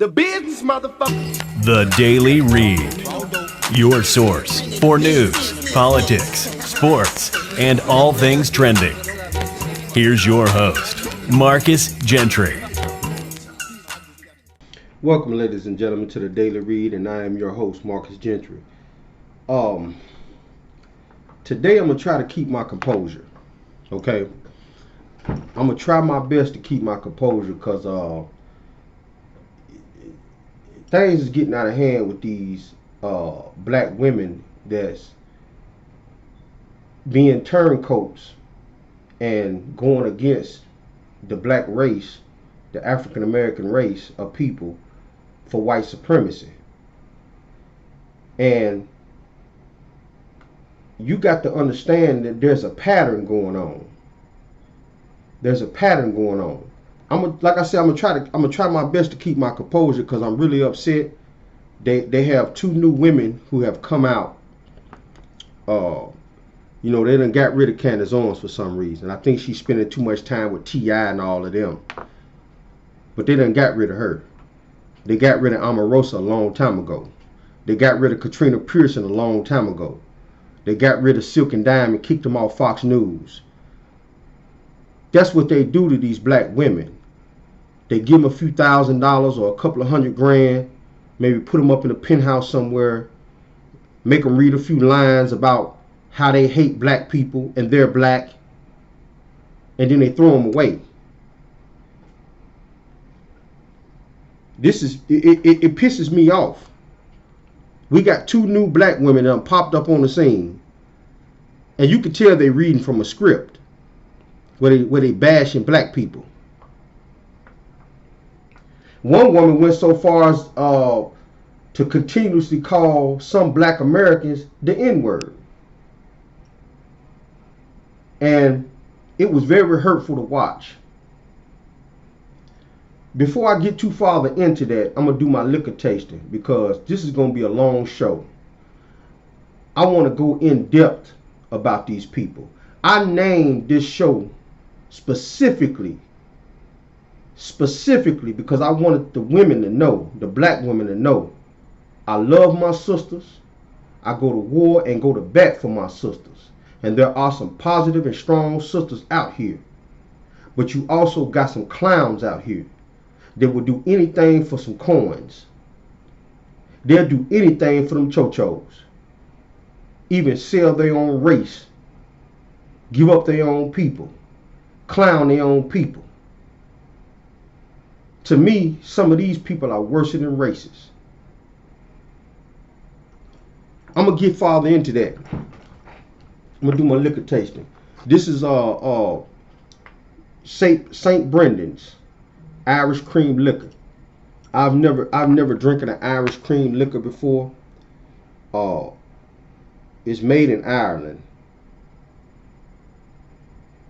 The business, motherfucker. The Daily Read. Your source for news, politics, sports, and all things trending. Here's your host, Marcus Gentry. Welcome, ladies and gentlemen, to the Daily Read, and I am your host, Marcus Gentry. Today I'm gonna try to keep my composure. Okay, I'm gonna try my best to keep my composure because things is getting out of hand with these black women that's being turncoats and going against the black race, the African American race of people, for white supremacy. And you got to understand that there's a pattern going on. There's a pattern going on. Like I said, I'm gonna try my best to keep my composure because I'm really upset. They have two new women who have come out. They done got rid of Candace Owens for some reason. I think she's spending too much time with T.I. and all of them. But they done got rid of her. They got rid of Amorosa a long time ago. They got rid of Katrina Peirson a long time ago. They got rid of Silk and Diamond, kicked them off Fox News. That's what they do to these black women. They give them a few $1,000s or a couple of $100,000, maybe put them up in a penthouse somewhere, make them read a few lines about how they hate black people and they're black, and then they throw them away. It pisses me off. We got two new black women that popped up on the scene, and you can tell they reading from a script where they bashing black people. One woman went so far as to continuously call some black Americans the N-word. And it was very hurtful to watch. Before I get too far into that, I'm going to do my liquor tasting because this is going to be a long show. I want to go in depth about these people. I named this show specifically because I wanted the women to know, the black women to know, I love my sisters. I go to war and go to bat for my sisters. And there are some positive and strong sisters out here. But you also got some clowns out here that will do anything for some coins. They'll do anything for them chochos. Even sell their own race. Give up their own people. Clown their own people. To me, some of these people are worse than racists. I'm going to get farther into that. I'm going to do my liquor tasting. This is St. Brendan's Irish cream liquor. I've never drinking an Irish cream liquor before. It's made in Ireland.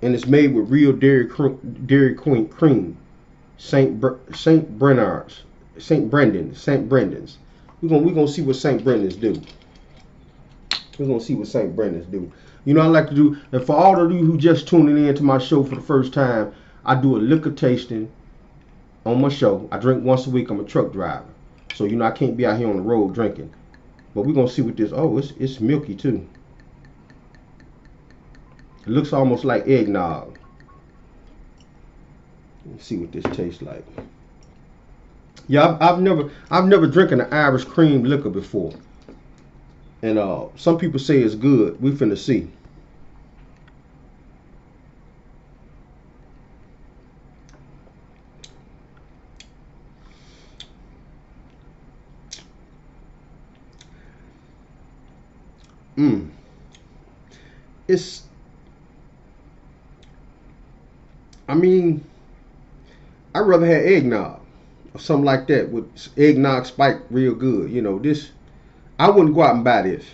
And it's made with real Dairy Queen cream. St. Brendan's. We're gonna see what St. Brendan's do. We're gonna see what St. Brendan's do. You know, I like to do, and for all of you who just tuning in to my show for the first time, I do a liquor tasting on my show. I drink once a week. I'm a truck driver, so I can't be out here on the road drinking. But we're gonna see what this. Oh, it's milky too. It looks almost like eggnog. Let's see what this tastes like. Yeah, I've never drinking an Irish cream liquor before, and some people say it's good. We finna see. I'd rather have eggnog or something like that with eggnog spiked real good. This, I wouldn't go out and buy this.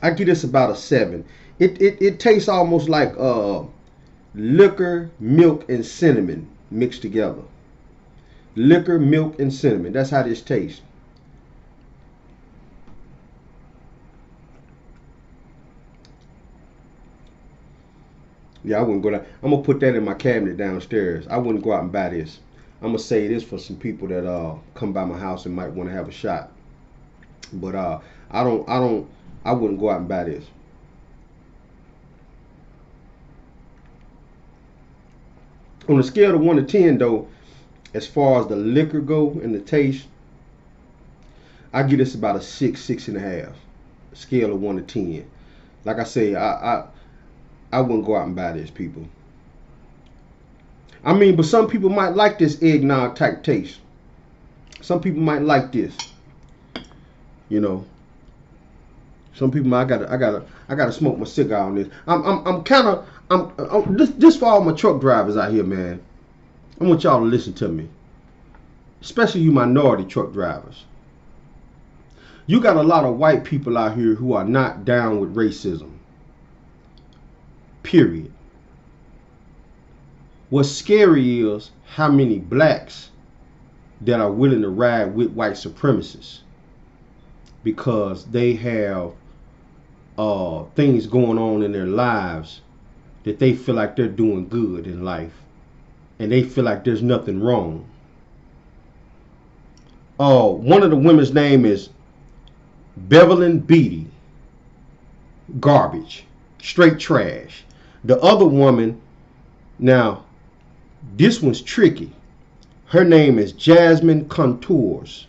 I give this about a 7. It tastes almost like liquor, milk, and cinnamon mixed together. Liquor, milk, and cinnamon. That's how this tastes. Yeah, I wouldn't go down. I'm going to put that in my cabinet downstairs. I wouldn't go out and buy this. I'm gonna say this for some people that come by my house and might want to have a shot. But I wouldn't go out and buy this. On a scale of 1 to 10 though, as far as the liquor go and the taste, I give this about a 6, 6.5. Scale of 1 to 10. Like I say, I wouldn't go out and buy this, people. I mean, but some people might like this eggnog type taste. Some people might like this. You know. Some people, I gotta smoke my cigar on this. This for all my truck drivers out here, man. I want y'all to listen to me. Especially you minority truck drivers. You got a lot of white people out here who are not down with racism. Period. What's scary is how many blacks that are willing to ride with white supremacists because they have things going on in their lives that they feel like they're doing good in life and they feel like there's nothing wrong. One of the women's name is Bevelyn Beatty. Garbage. Straight trash. The other woman, now, this one's tricky. Her name is Jasmyne Contours.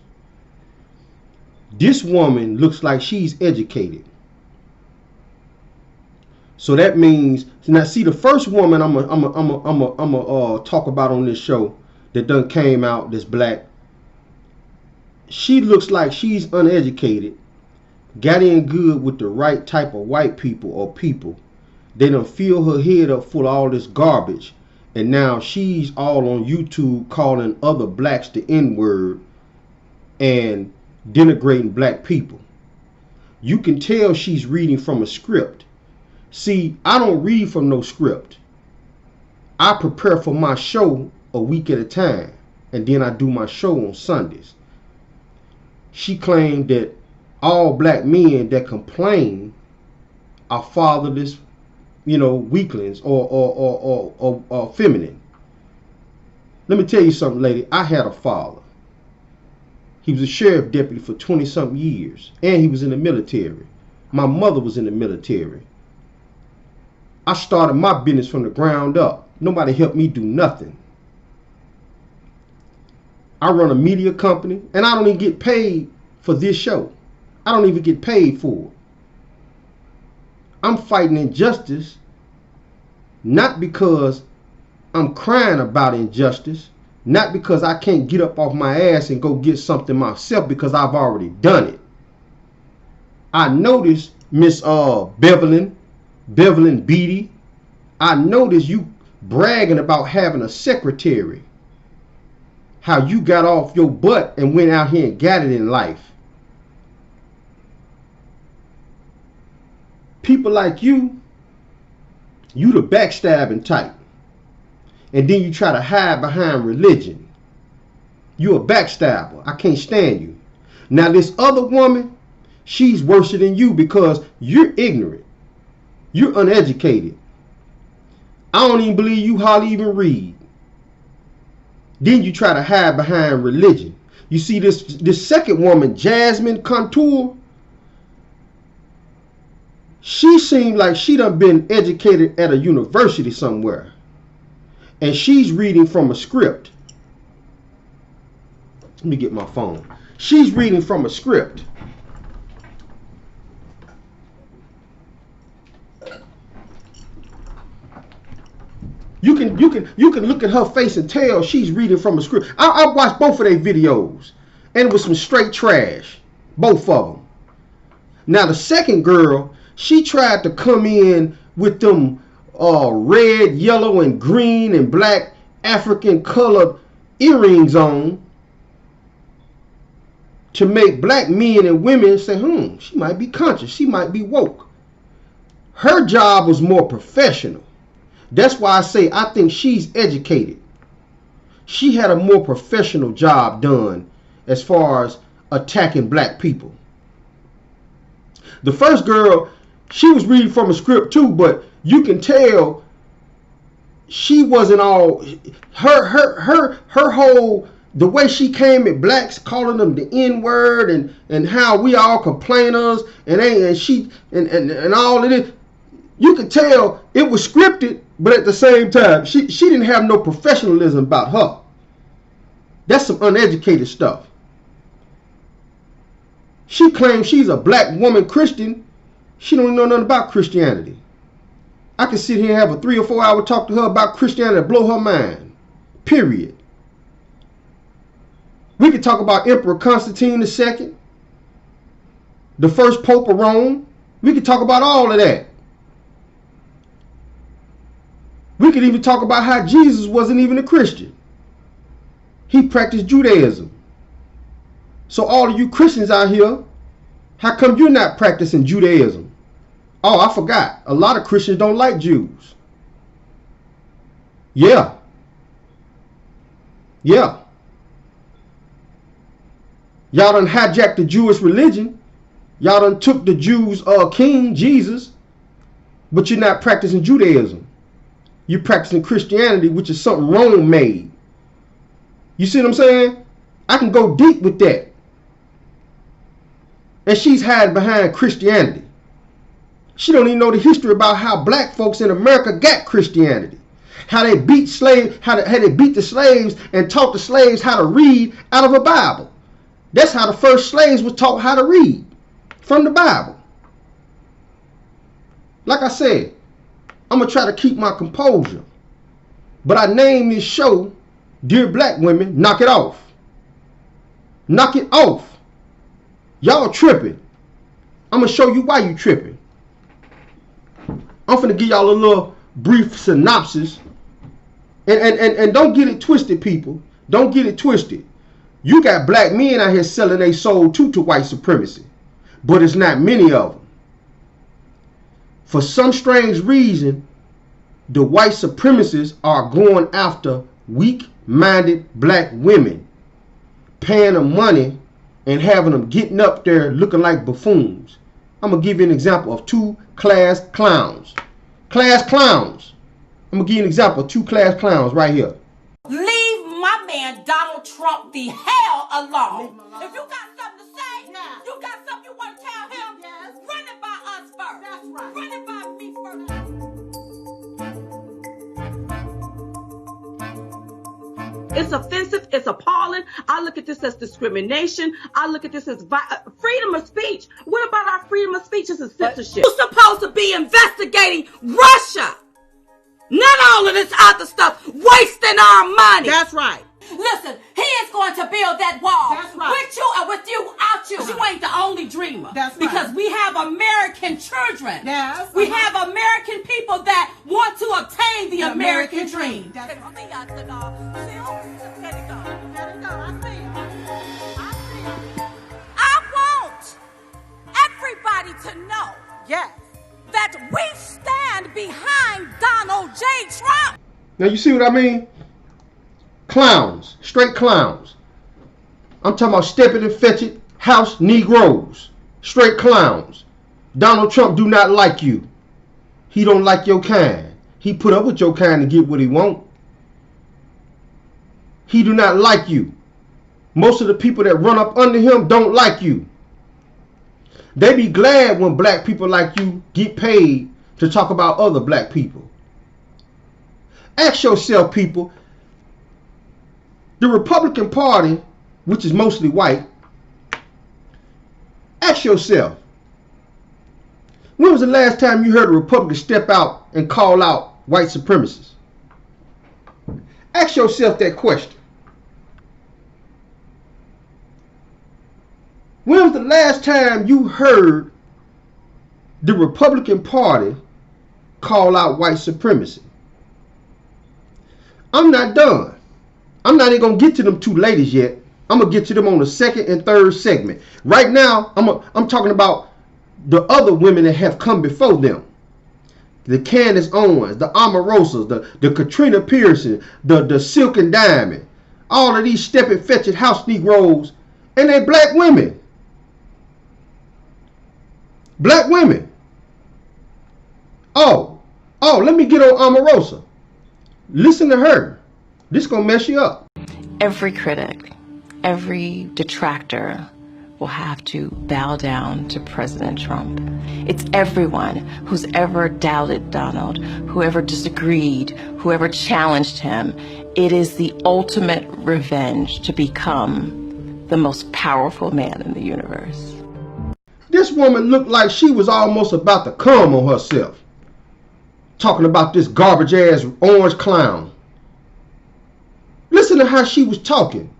This woman looks like she's educated. So that means, now see, the first woman I'm talk about on this show that done came out, this black, she looks like she's uneducated, got in good with the right type of white people or people. They done fill her head up full of all this garbage. And now she's all on YouTube calling other blacks the N-word and denigrating black people. You can tell she's reading from a script. See, I don't read from no script. I prepare for my show a week at a time. And then I do my show on Sundays. She claimed that all black men that complain are fatherless, weaklings or feminine. Let me tell you something, lady. I had a father. He was a sheriff deputy for 20-something years. And he was in the military. My mother was in the military. I started my business from the ground up. Nobody helped me do nothing. I run a media company, and I don't even get paid for this show. I don't even get paid for it. I'm fighting injustice, not because I'm crying about injustice, not because I can't get up off my ass and go get something myself because I've already done it. I noticed Miss Bevelyn Beatty, I noticed you bragging about having a secretary. How you got off your butt and went out here and got it in life. People like you the backstabbing type. And then you try to hide behind religion. You a backstabber. I can't stand you. Now this other woman, she's worse than you because you're ignorant. You're uneducated. I don't even believe you hardly even read. Then you try to hide behind religion. You see this second woman, Jasmyne Contours, she seemed like she done been educated at a university somewhere. And she's reading from a script. Let me get my phone. She's reading from a script. You can look at her face and tell she's reading from a script. I watched both of their videos, and it was some straight trash, both of them. Now the second girl, she tried to come in with them red, yellow, and green and black African colored earrings on to make black men and women say, she might be conscious, she might be woke. Her job was more professional. That's why I say I think she's educated. She had a more professional job done as far as attacking black people. The first girl, she was reading from a script too, but you can tell she wasn't all her whole, the way she came at blacks, calling them the N-word and how we all complainers and all of this. You could tell it was scripted, but at the same time, she didn't have no professionalism about her. That's some uneducated stuff. She claims she's a black woman Christian. She don't know nothing about Christianity. I can sit here and have a 3 or 4 hour talk to her about Christianity and blow her mind. Period. We could talk about Emperor Constantine II, the first Pope of Rome. We could talk about all of that. We could even talk about how Jesus wasn't even a Christian. He practiced Judaism. So all of you Christians out here, how come you're not practicing Judaism? Oh, I forgot. A lot of Christians don't like Jews. Yeah. Yeah. Y'all done hijacked the Jewish religion. Y'all done took the Jews' king, Jesus. But you're not practicing Judaism. You're practicing Christianity, which is something Rome made. You see what I'm saying? I can go deep with that. And she's hiding behind Christianity. She don't even know the history about how black folks in America got Christianity. How they beat slaves, how they beat the slaves and taught the slaves how to read out of a Bible. That's how the first slaves were taught how to read, from the Bible. Like I said, I'm going to try to keep my composure. But I named this show, Dear Black Women, Knock It Off. Knock it off. Y'all tripping. I'm going to show you why you tripping. I'm finna give y'all a little brief synopsis. And don't get it twisted, people. Don't get it twisted. You got black men out here selling their soul to white supremacy. But it's not many of them. For some strange reason, the white supremacists are going after weak-minded black women, paying them money and having them getting up there looking like buffoons. I'm going to give you an example of 2 class clowns. Class clowns. I'm going to give you an example of 2 class clowns right here. Leave my man Donald Trump the hell alone. If you got something to say, you got something you want to tell him, run it by us first. That's right. Run it by me first. It's offensive. It's appalling. I look at this as discrimination. I look at this as freedom of speech. What about our freedom of speech? This is censorship. You're supposed to be investigating Russia. Not all of this other stuff, wasting our money. That's right. Listen, he is going to build that wall. That's right. With you or with you, out you. You ain't the only dreamer. That's right. Because we have American children. Yes. We have American people that want to obtain the American dream. That's right. I want everybody to know. Yes. That we stand behind Donald J. Trump. Now you see what I mean? Clowns. Straight clowns. I'm talking about stepping and fetch it house Negroes. Straight clowns. Donald Trump do not like you. He don't like your kind. He put up with your kind to get what he want. He do not like you. Most of the people that run up under him don't like you. They be glad when black people like you get paid to talk about other black people. Ask yourself, people, the Republican Party, which is mostly white, ask yourself, when was the last time you heard a Republican step out and call out white supremacists? Ask yourself that question. When was the last time you heard the Republican Party call out white supremacy? I'm not done. I'm not even going to get to them 2 ladies yet. I'm going to get to them on the 2nd and 3rd segment. Right now, I'm talking about the other women that have come before them. The Candace Owens, the Amorosas, the Katrina Peirson, the Silk and Diamond. All of these step and fetch it house Negroes, and they black women. Black women. Oh, let me get on Amorosa. Listen to her. This gonna mess you up. Every critic, every detractor will have to bow down to President Trump. It's everyone who's ever doubted Donald, whoever disagreed, whoever challenged him. It is the ultimate revenge to become the most powerful man in the universe. This woman looked like she was almost about to come on herself. Talking about this garbage ass orange clown. Listen to how she was talking.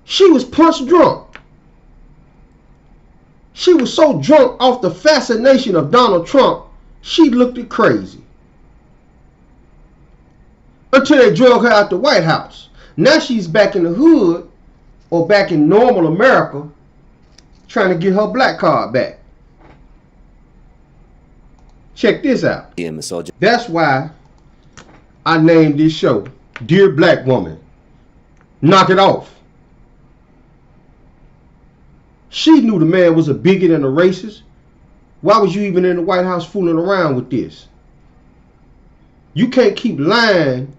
She was punch drunk. She was so drunk off the fascination of Donald Trump, she looked crazy. Until they drug her out the White House. Now she's back in the hood, or back in normal America, trying to get her black card back. Check this out. That's why I named this show Dear Black Woman, Knock It Off. She knew the man was a bigot and a racist. Why was you even in the White House fooling around with this? You can't keep lying,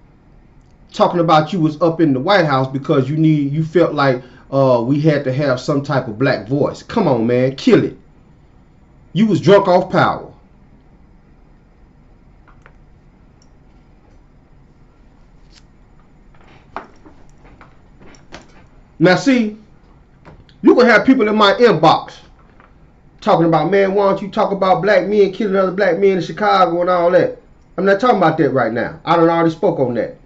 talking about you was up in the White House because you felt like we had to have some type of black voice. Come on, man, kill it. You was drunk off power. Now see, you can have people in my inbox talking about, man, why don't you talk about black men killing other black men in Chicago and all that. I'm not talking about that right now. I done already spoke on that.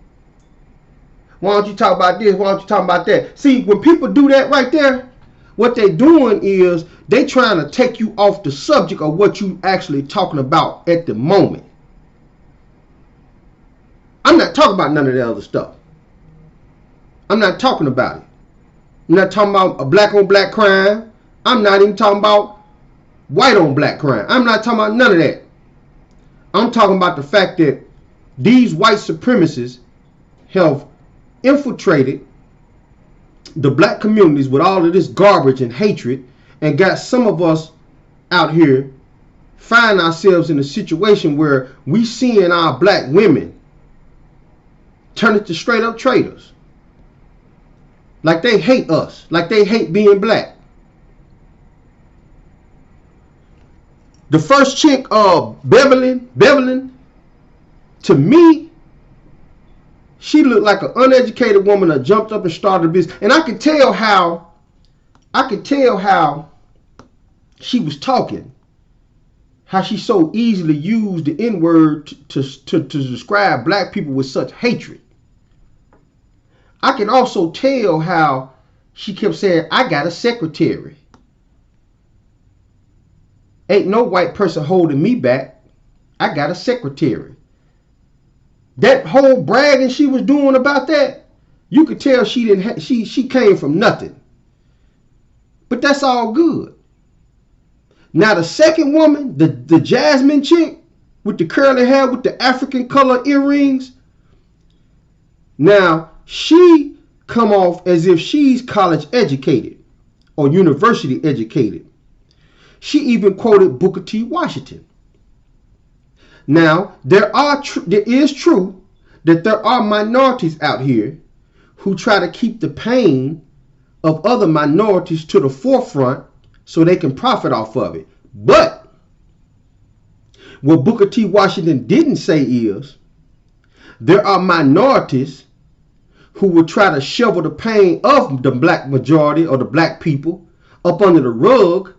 Why don't you talk about this? Why don't you talk about that? See, when people do that right there, what they doing is they trying to take you off the subject of what you actually talking about at the moment. I'm not talking about none of that other stuff. I'm not talking about it. I'm not talking about a black on black crime. I'm not even talking about white on black crime. I'm not talking about none of that. I'm talking about the fact that these white supremacists have infiltrated the black communities with all of this garbage and hatred, and got some of us out here find ourselves in a situation where we seeing our black women turn into straight up traitors. Like they hate us. Like they hate being black. The first chick, Bevelyn, to me, she looked like an uneducated woman that jumped up and started a business. And I could tell how she was talking. How she so easily used the N-word to describe black people with such hatred. I can also tell how she kept saying, I got a secretary. Ain't no white person holding me back. I got a secretary. That whole bragging she was doing about that, you could tell she came from nothing. But that's all good. Now the second woman, the Jasmine chick with the curly hair with the African color earrings, now she come off as if she's college educated or university educated. She even quoted Booker T. Washington. Now, there is true that there are minorities out here who try to keep the pain of other minorities to the forefront so they can profit off of it. But what Booker T. Washington didn't say is there are minorities who will try to shovel the pain of the black majority or the black people up under the rug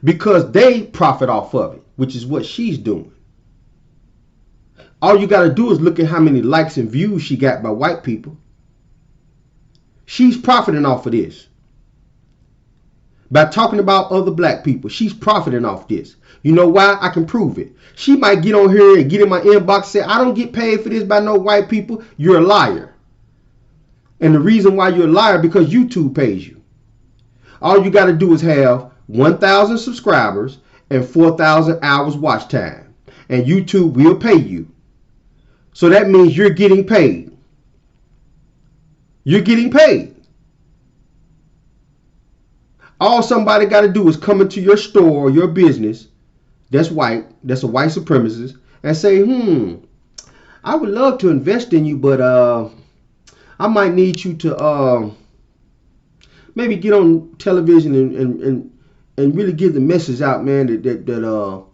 because they profit off of it, which is what she's doing. All you got to do is look at how many likes and views she got by white people. She's profiting off of this. By talking about other black people, she's profiting off this. You know why? I can prove it. She might get on here and get in my inbox and say, I don't get paid for this by no white people. You're a liar. And the reason why you're a liar because YouTube pays you. All you got to do is have 1,000 subscribers and 4,000 hours watch time. And YouTube will pay you. So that means you're getting paid. You're getting paid. All somebody got to do is come into your store or your business that's white, that's a white supremacist, and say, I would love to invest in you, but I might need you to maybe get on television and really get the message out, man, that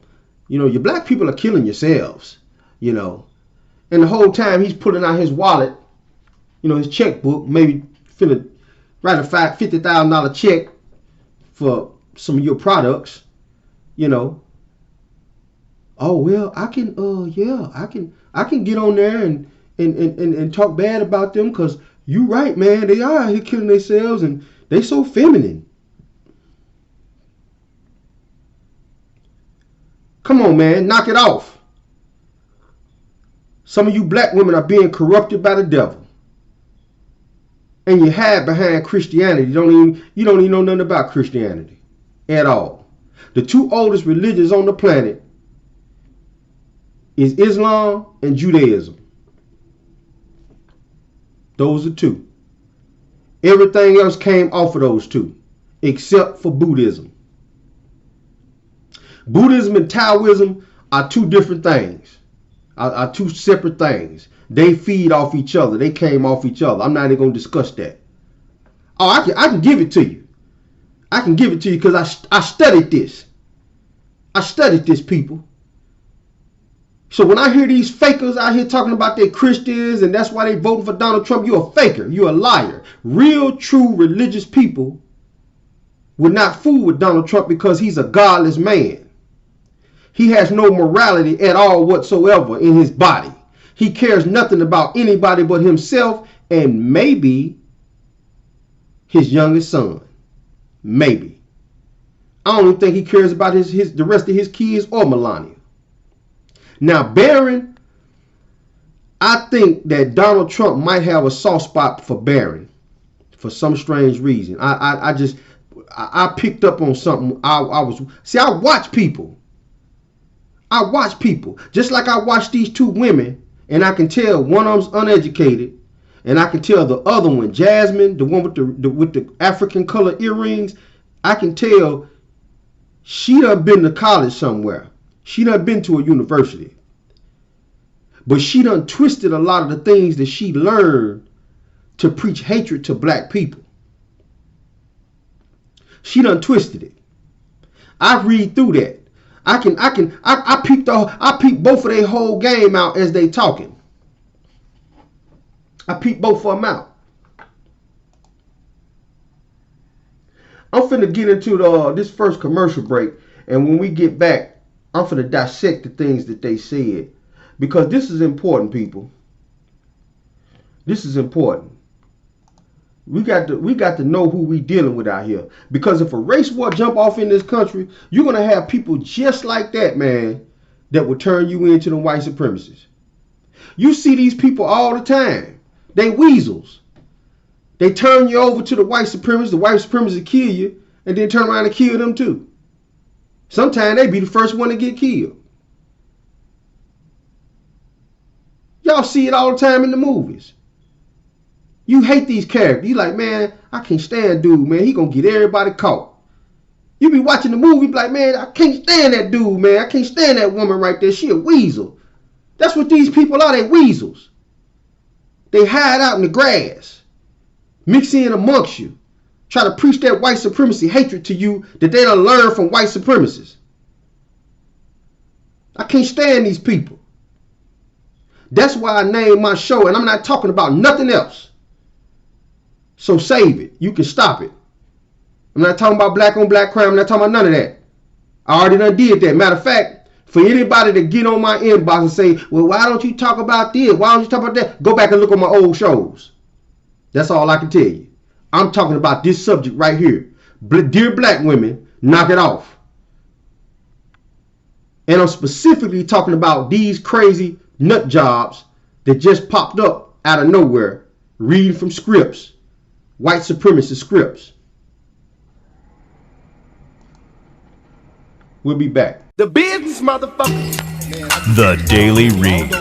you know, your black people are killing yourselves, you know. And the whole time he's pulling out his wallet, you know, his checkbook, maybe finna write a $50,000 check for some of your products, you know. Oh well, I can I can get on there and talk bad about them, because you right, man, they are out here killing themselves and they so feminine. Come on, man, knock it off. Some of you black women are being corrupted by the devil. And you hide behind Christianity. You don't even know nothing about Christianity at all. The two oldest religions on the planet is Islam and Judaism. Those are two. Everything else came off of those two, except for Buddhism. Buddhism and Taoism are two different things, are two separate things. They feed off each other. They came off each other. I'm not even going to discuss that. Oh, I can give it to you. I can give it to you because I studied this. I studied this, people. So when I hear these fakers out here talking about they're Christians and that's why they voting for Donald Trump, you're a faker. You're a liar. Real, true religious people would not fool with Donald Trump because he's a godless man. He has no morality at all whatsoever in his body. He cares nothing about anybody but himself and maybe his youngest son. Maybe. I don't even think he cares about the rest of his kids or Melania. Now, Barron, I think that Donald Trump might have a soft spot for Barron for some strange reason. I picked up on something. I watch people. I watch people. Just like I watch these two women, and I can tell one of them's uneducated, and I can tell the other one, Jasmyne, the one with the African color earrings, I can tell she done been to college somewhere. She done been to a university. But she done twisted a lot of the things that she learned to preach hatred to black people. She done twisted it. I read through that. I peep both of their whole game out as they talking. I peep both of them out. I'm finna get into this first commercial break, and when we get back, I'm finna dissect the things that they said, because this is important, people. This is important. We got to know who we dealing with out here, because if a race war jump off in this country, you're gonna have people just like that, man, that will turn you into the white supremacists. You see these people all the time. They weasels. They turn you over to the white supremacists. The white supremacists kill you, and then turn around and kill them too. Sometimes they be the first one to get killed. Y'all see it all the time in the movies. You hate these characters. You like, man, I can't stand dude, man. He gonna get everybody caught. You be watching the movie, be like, man, I can't stand that dude, man. I can't stand that woman right there. She a weasel. That's what these people are. They weasels. They hide out in the grass, mix in amongst you, try to preach that white supremacy hatred to you that they done learned from white supremacists. I can't stand these people. That's why I named my show, and I'm not talking about nothing else. So save it. You can stop it. I'm not talking about black on black crime. I'm not talking about none of that. I already done did that. Matter of fact, for anybody to get on my inbox and say, well, why don't you talk about this? Why don't you talk about that? Go back and look at my old shows. That's all I can tell you. I'm talking about this subject right here. Dear black women, knock it off. And I'm specifically talking about these crazy nut jobs that just popped up out of nowhere, reading from scripts, white supremacist scripts. We'll be back. The business, motherfucker. The Daily Read.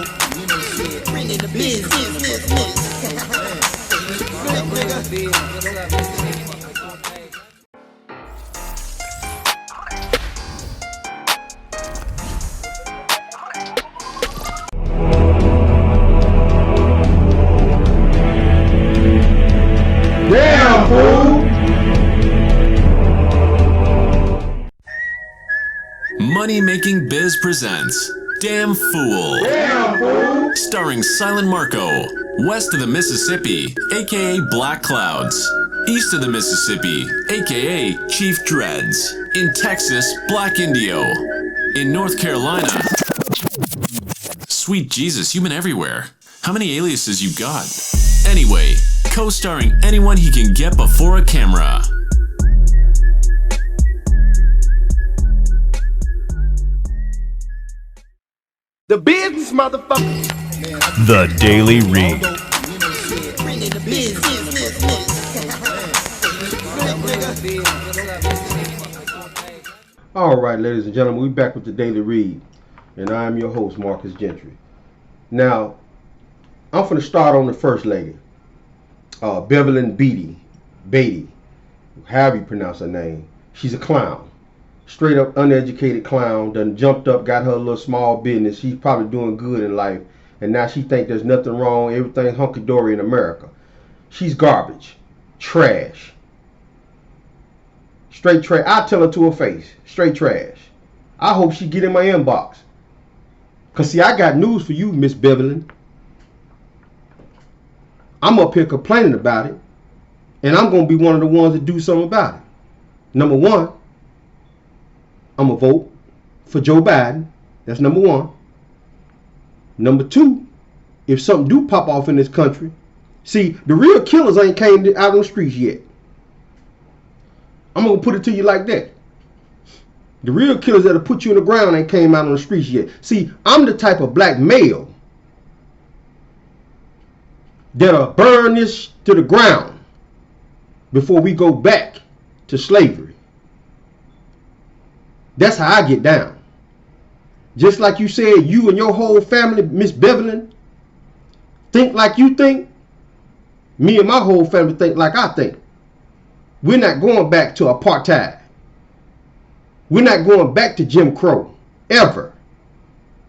Money Making Biz presents Damn Fool. Damn fool! Starring Silent Marco. West of the Mississippi, aka Black Clouds. East of the Mississippi, aka Chief Dreads. In Texas, Black Indio. In North Carolina, sweet Jesus, you've been everywhere. How many aliases you got? Anyway, co-starring anyone he can get before a camera. The business, motherfucker. The Daily Read. All right, ladies and gentlemen, we're back with the Daily Read, and I am your host, Marcus Gentry. Now, I'm going to start on the first lady, Bevelyn Beatty, however you pronounce her name. She's a clown, straight up uneducated clown. Done jumped up, got her little small business. She's probably doing good in life, and now she think there's nothing wrong. Everything's hunky dory in America. She's garbage, trash. Straight trash. I tell her to her face. Straight trash. I hope she get in my inbox. Cause see, I got news for you, Miss Bevelyn. I'm up here complaining about it. And I'm gonna be one of the ones that do something about it. Number one, I'm gonna vote for Joe Biden. That's number one. Number two, if something do pop off in this country, see, the real killers ain't came out on the streets yet. I'm going to put it to you like that. The real killers that'll put you in the ground ain't came out on the streets yet. See, I'm the type of black male that'll burn this to the ground before we go back to slavery. That's how I get down. Just like you said, you and your whole family, Miss Bevelyn, think like you think. Me and my whole family think like I think. We're not going back to apartheid. We're not going back to Jim Crow, ever.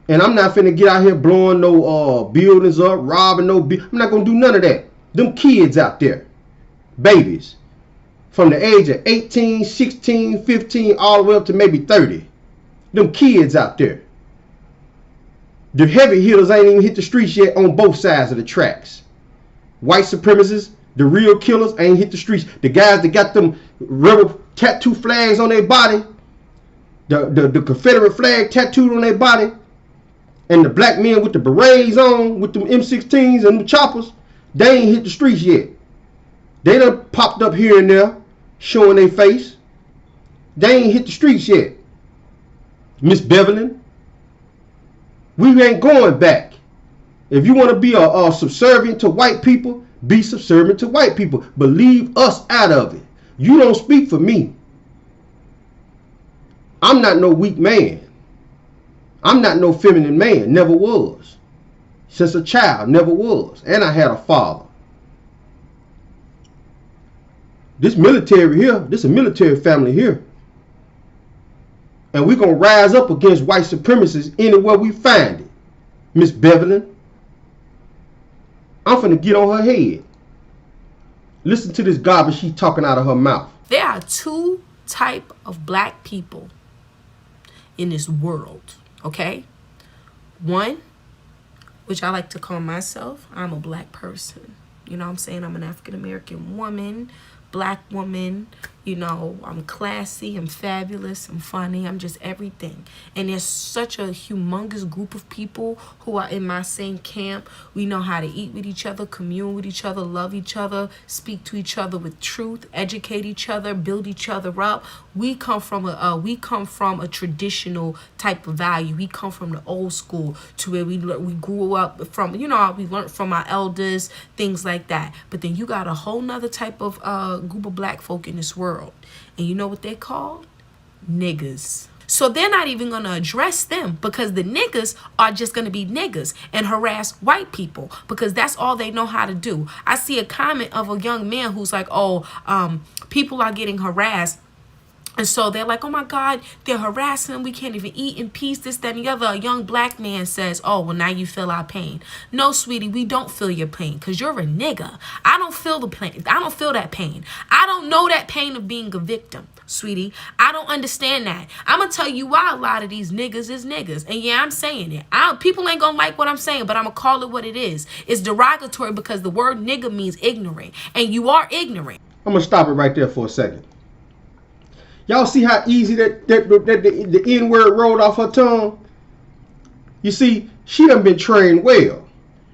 And I'm not finna get out here blowing no buildings up, robbing no. I'm not gonna do none of that. Them kids out there, babies, from the age of 18, 16, 15, all the way up to maybe 30. Them kids out there. The heavy hitters ain't even hit the streets yet on both sides of the tracks. White supremacists, the real killers, ain't hit the streets. The guys that got them rebel tattoo flags on their body, the Confederate flag tattooed on their body, and the black men with the berets on, with them M16s and the choppers, they ain't hit the streets yet. They done popped up here and there, showing their face. They ain't hit the streets yet. Miss Bevelyn, we ain't going back. If you want to be a subservient to white people, be subservient to white people. But leave us out of it. You don't speak for me. I'm not no weak man. I'm not no feminine man. Never was. Since a child, never was. And I had a father. This military here, this a military family here. And we're going to rise up against white supremacists anywhere we find it. Miss Bevelyn, I'm finna get on her head. Listen to this garbage she's talking out of her mouth. There are two type of black people in this world, okay? One, which I like to call myself, I'm a black person. You know what I'm saying? I'm an African-American woman, black woman. You know, I'm classy, I'm fabulous, I'm funny, I'm just everything. And there's such a humongous group of people who are in my same camp. We know how to eat with each other, commune with each other, love each other, speak to each other with truth, educate each other, build each other up. We come from a traditional type of value. We come from the old school to where we grew up from, you know, we learned from our elders, things like that. But then you got a whole nother type of group of black folk in this world. And you know what they're called? Niggas. So they're not even going to address them because the niggas are just going to be niggas and harass white people because that's all they know how to do. I see a comment of a young man who's like, people are getting harassed. And so they're like, oh my God, they're harassing them. We can't even eat in peace, this, that, and the other. A young black man says, oh, well, now you feel our pain. No, sweetie, we don't feel your pain because you're a nigga. I don't feel the pain. I don't feel that pain. I don't know that pain of being a victim. sweetie. I don't understand that. I'm going to tell you why a lot of these niggas is niggas. And yeah, I'm saying it. People ain't going to like what I'm saying, but I'm going to call it what it is. It's derogatory because the word nigga means ignorant. And you are ignorant. I'm going to stop it right there for a second. Y'all see how easy the N-word rolled off her tongue? You see, she done been trained well.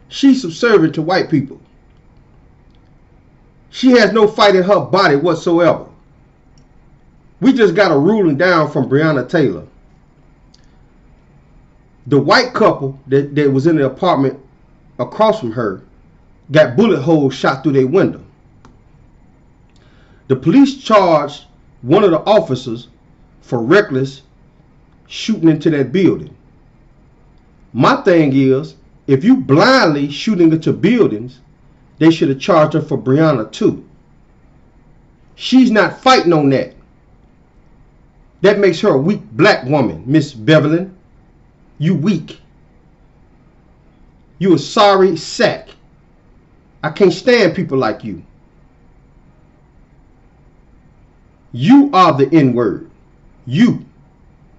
She's subservient to white people. She has no fight in her body whatsoever. We just got a ruling down from Breonna Taylor. The white couple that was in the apartment across from her got bullet holes shot through their window. The police charged one of the officers for reckless shooting into that building. My thing is, if you blindly shooting into buildings, they should have charged her for Breonna too. She's not fighting on that. That makes her a weak black woman, Miss Bevelyn. You weak. You a sorry sack. I can't stand people like you. You are the N-word. You.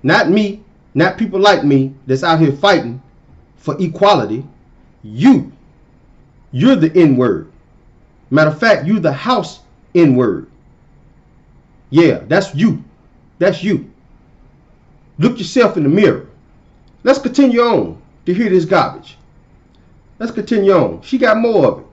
Not me. Not people like me that's out here fighting for equality. You. You're the N-word. Matter of fact, you're the house N-word. Yeah, that's you. That's you. Look yourself in the mirror. Let's continue on to hear this garbage. Let's continue on. She got more of it.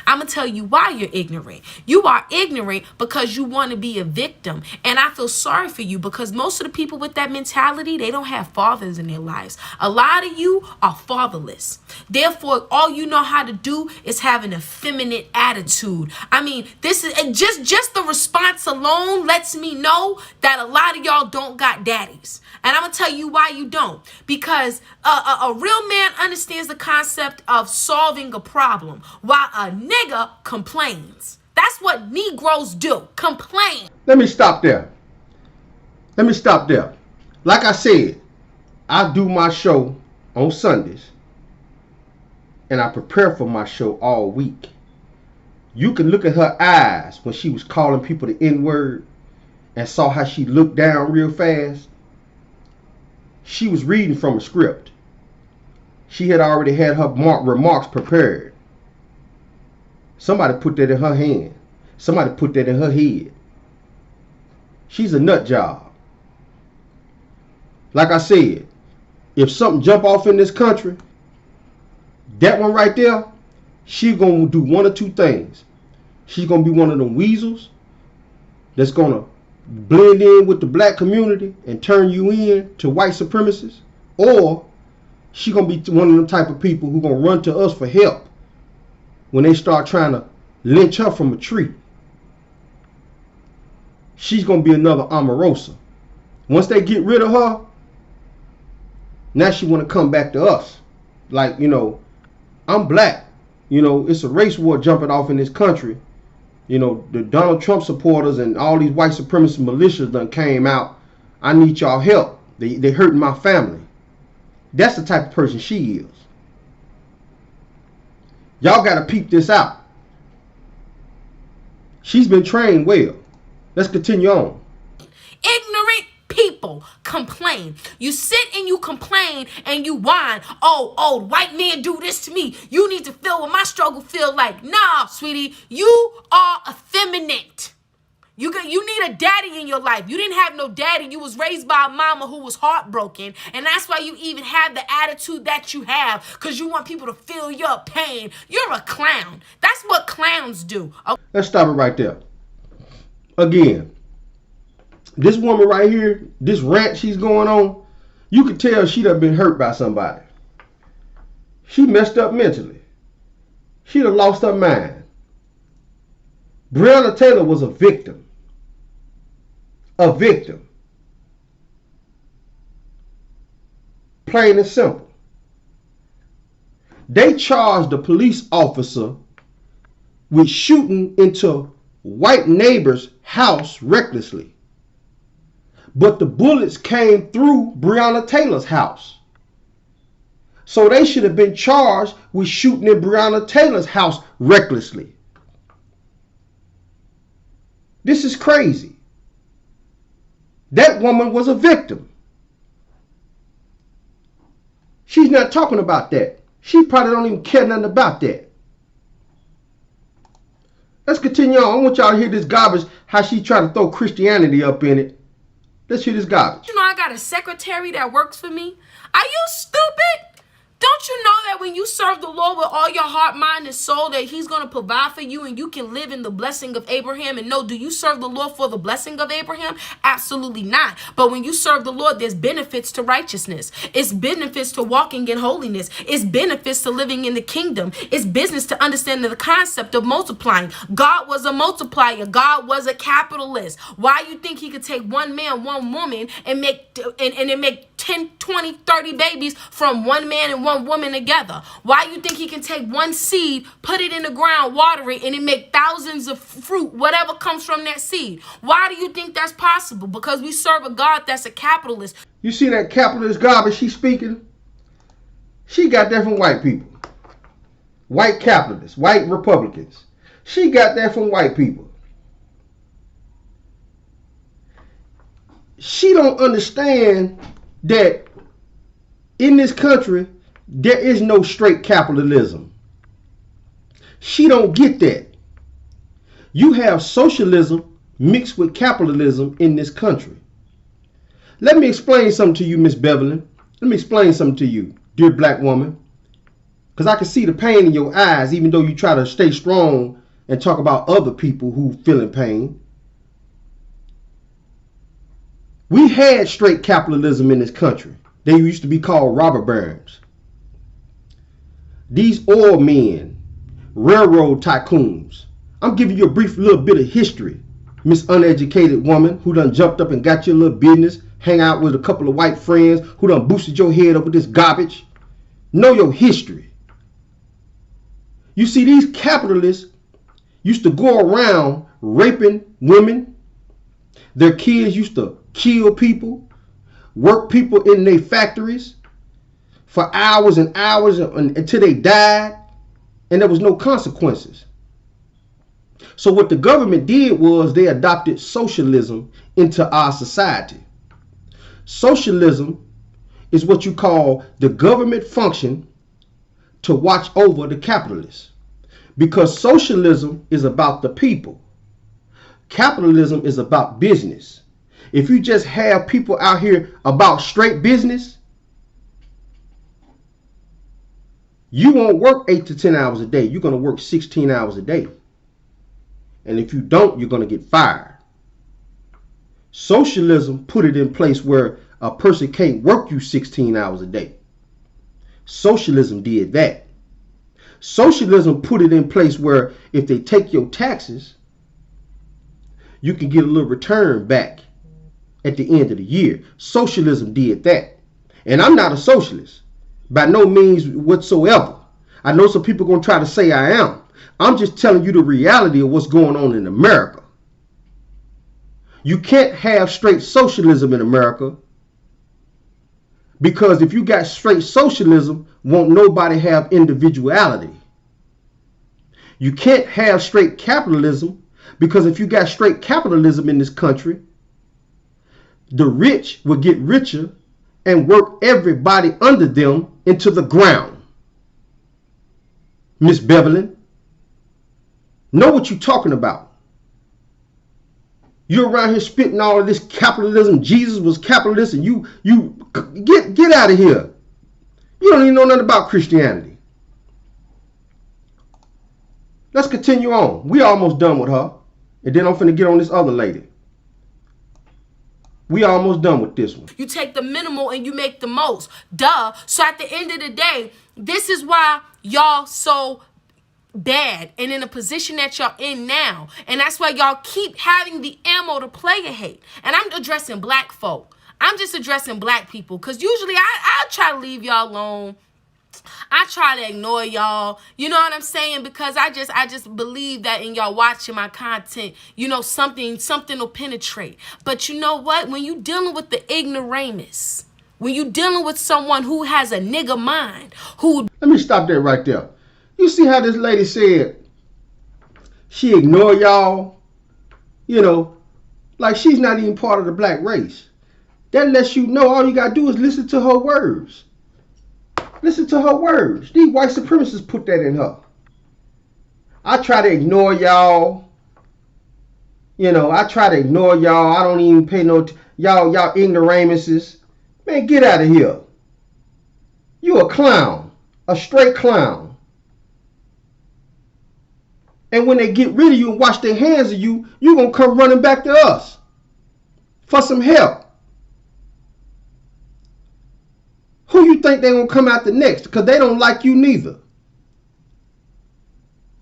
I'm going to tell you why you're ignorant. You are ignorant because you want to be a victim. And I feel sorry for you because most of the people with that mentality, they don't have fathers in their lives. A lot of you are fatherless. Therefore, all you know how to do is have an effeminate attitude. I mean, this is just the response alone lets me know that a lot of y'all don't got daddies. And I'm going to tell you why you don't. Because a real man understands the concept of solving a problem, while a nigga complains. That's what Negroes do. Complain. Let me stop there. Like I said, I do my show on Sundays. And I prepare for my show all week. You can look at her eyes when she was calling people the N-word and saw how she looked down real fast. She was reading from a script. She had already had her remarks prepared. Somebody put that in her hand. Somebody put that in her head. She's a nut job. Like I said, if something jump off in this country, that one right there, she's going to do one or two things. She's going to be one of them weasels that's going to blend in with the black community and turn you in to white supremacists, or she gonna be one of them type of people who gonna run to us for help when they start trying to lynch her from a tree. She's gonna be another Amorosa. Once they get rid of her, now she wanna come back to us. Like, you know, I'm black. You know, it's a race war jumping off in this country. You know, the Donald Trump supporters and all these white supremacist militias done came out. I need y'all help. They hurting my family. That's the type of person she is. Y'all got to peep this out. She's been trained well. Let's continue on. Ignorant people complain. You sit and you complain and you whine. Oh, white man do this to me. You need to feel what my struggle feel like. Nah, sweetie, you are effeminate. You need a daddy in your life. You didn't have no daddy. You was raised by a mama who was heartbroken. And that's why you even have the attitude that you have. Because you want people to feel your pain. You're a clown. That's what clowns do. Okay. Let's stop it right there. Again, this woman right here, this rant she's going on, you could tell she done been hurt by somebody. She messed up mentally. She done lost her mind. Breonna Taylor was a victim. A victim. Plain and simple. They charged the police officer with shooting into white neighbor's house recklessly. But the bullets came through Breonna Taylor's house. So they should have been charged with shooting in Breonna Taylor's house recklessly. This is crazy. That woman was a victim. She's not talking about that. She probably don't even care nothing about that. Let's continue on. I want y'all to hear this garbage, how she trying to throw Christianity up in it. Let's hear this garbage. You know I got a secretary that works for me. Are you stupid? Don't you know that when you serve the Lord with all your heart, mind, and soul, that he's going to provide for you and you can live in the blessing of Abraham? And no, do you serve the Lord for the blessing of Abraham? Absolutely not. But when you serve the Lord, there's benefits to righteousness. It's benefits to walking in holiness. It's benefits to living in the kingdom. It's business to understanding the concept of multiplying. God was a multiplier. God was a capitalist. Why you think he could take one man, one woman, and make 10, 20, 30 babies from one man and one woman together? Why you think he can take one seed, put it in the ground, water it, and it make thousands of fruit, whatever comes from that seed? Why do you think that's possible? Because we serve a God that's a capitalist. You see that capitalist garbage she's speaking? She got that from white people. White capitalists, white Republicans. She got that from white people. She don't understand that in this country, there is no straight capitalism. She don't get that. You have socialism mixed with capitalism in this country. Let me explain something to you, Miss Bevelyn. Let me explain something to you, dear black woman. Because I can see the pain in your eyes, even though you try to stay strong and talk about other people who feeling pain. We had straight capitalism in this country. They used to be called robber barons. These oil men, railroad tycoons. I'm giving you a brief little bit of history, Miss Uneducated Woman who done jumped up and got your little business, hang out with a couple of white friends who done boosted your head up with this garbage. Know your history. You see, these capitalists used to go around raping women. Their kids used to kill people, work people in their factories for hours and hours until they died, and there was no consequences. So what the government did was they adopted socialism into our society. Socialism is what you call the government function to watch over the capitalists, because socialism is about the people. Capitalism is about business. If you just have people out here about straight business, you won't work 8 to 10 hours a day. You're going to work 16 hours a day. And if you don't, you're going to get fired. Socialism put it in place where a person can't work you 16 hours a day. Socialism did that. Socialism put it in place where if they take your taxes, you can get a little return back at the end of the year. Socialism did that. And I'm not a socialist by no means whatsoever. I know some people are going to try to say I am. I'm just telling you the reality of what's going on in America. You can't have straight socialism in America, because if you got straight socialism, won't nobody have individuality. You can't have straight capitalism, because if you got straight capitalism in this country, the rich will get richer and work everybody under them into the ground. Miss Bevelyn, know what you're talking about. You're around here spitting all of this capitalism. Jesus was capitalist, and you get out of here. You don't even know nothing about Christianity. Let's continue on. We almost done with her. And then I'm finna get on this other lady. We almost done with this one. You take the minimal and you make the most. Duh. So at the end of the day, this is why y'all so bad and in a position that y'all in now. And that's why y'all keep having the ammo to play a hate. And I'm addressing black folk. I'm just addressing black people, because usually I try to leave y'all alone. I try to ignore y'all, you know what I'm saying? Because I just believe that in y'all watching my content, you know, something will penetrate. But you know what? When you dealing with the ignoramus, when you dealing with someone who has a nigga mind, who... Let me stop that right there. You see how this lady said she ignore y'all? You know, Like she's not even part of the black race. That lets you know all you gotta do is listen to her words. Listen to her words. These white supremacists put that in her. I try to ignore y'all. You know, I try to ignore y'all. I don't even pay no y'all ignoramuses. Man, get out of here. You a clown. A straight clown. And when they get rid of you and wash their hands of you, you gonna come running back to us for some help. Who you think they gonna come after next? Because they don't like you neither.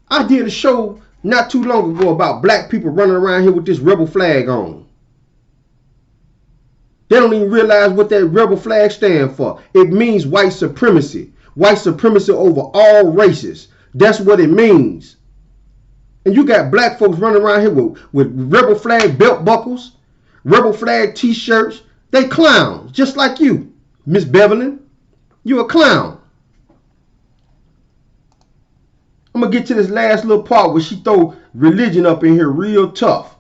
I did a show not too long ago about black people running around here with this rebel flag on. They don't even realize what that rebel flag stands for. It means white supremacy. White supremacy over all races. That's what it means. And you got black folks running around here with rebel flag belt buckles, rebel flag t-shirts. They clowns, just like you, Miss Bevelyn. You a clown. I'm going to get to this last little part where she throw religion up in here real tough.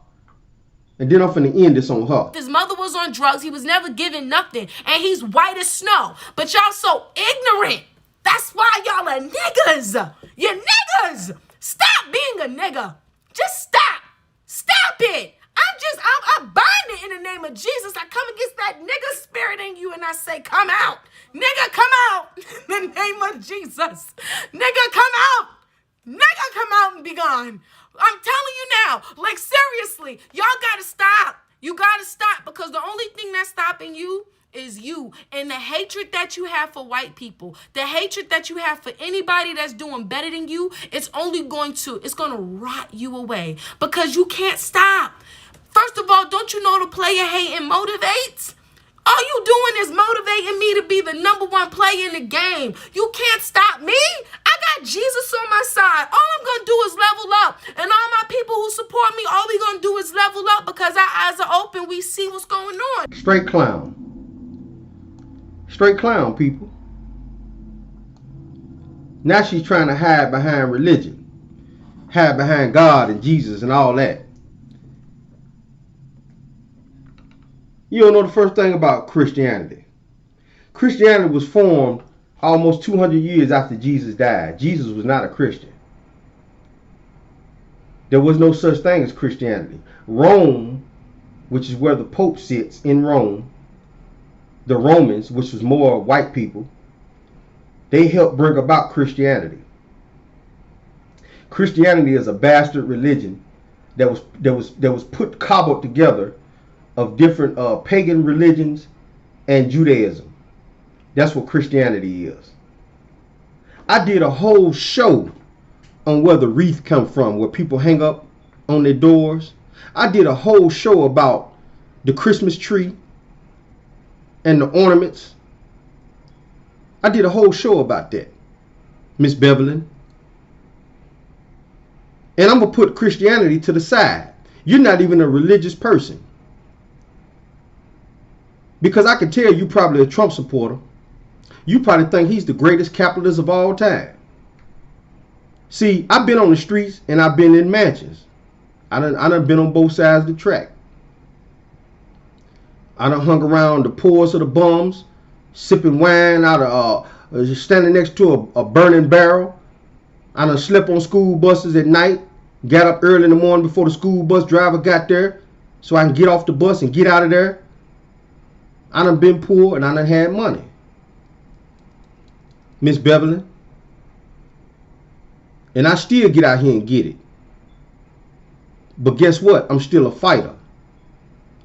And then I'm finna end this on her. His mother was on drugs. He was never given nothing. And he's white as snow. But y'all so ignorant. That's why y'all are niggas. You're niggas. Stop being a nigga. Just stop. Stop it. I bind it in the name of Jesus. I come against that nigga spirit in you and I say, come out. Nigga, come out. In the name of Jesus. Nigga, come out. Nigga, come out and be gone. I'm telling you now, like seriously, y'all gotta stop. You gotta stop because the only thing that's stopping you is you and the hatred that you have for white people, the hatred that you have for anybody that's doing better than you, it's gonna rot you away because you can't stop. First of all, don't you know the player hating motivates? All you doing is motivating me to be the #1 player in the game. You can't stop me. I got Jesus on my side. All I'm going to do is level up. And all my people who support me, all we going to do is level up because our eyes are open. We see what's going on. Straight clown. Straight clown, people. Now she's trying to hide behind religion. Hide behind God and Jesus and all that. You don't know the first thing about Christianity. Christianity was formed almost 200 years after Jesus died. Jesus was not a Christian. There was no such thing as Christianity. Rome, which is where the Pope sits in Rome, the Romans, which was more white people, they helped bring about Christianity. Christianity is a bastard religion that was cobbled together of different pagan religions and Judaism. That's what Christianity is. I did a whole show on where the wreath come from, where people hang up on their doors. I did a whole show about the Christmas tree and the ornaments. I did a whole show about that, Miss Bevelyn. And I'm going to put Christianity to the side. You're not even a religious person. Because I can tell you probably a Trump supporter. You probably think he's the greatest capitalist of all time. See, I've been on the streets and I've been in mansions. I done been on both sides of the track. I done hung around the poorest of the bums, sipping wine out of, standing next to a burning barrel. I done slept on school buses at night, got up early in the morning before the school bus driver got there so I can get off the bus and get out of there. I done been poor and I done had money. Miss Bevelyn. And I still get out here and get it. But guess what? I'm still a fighter.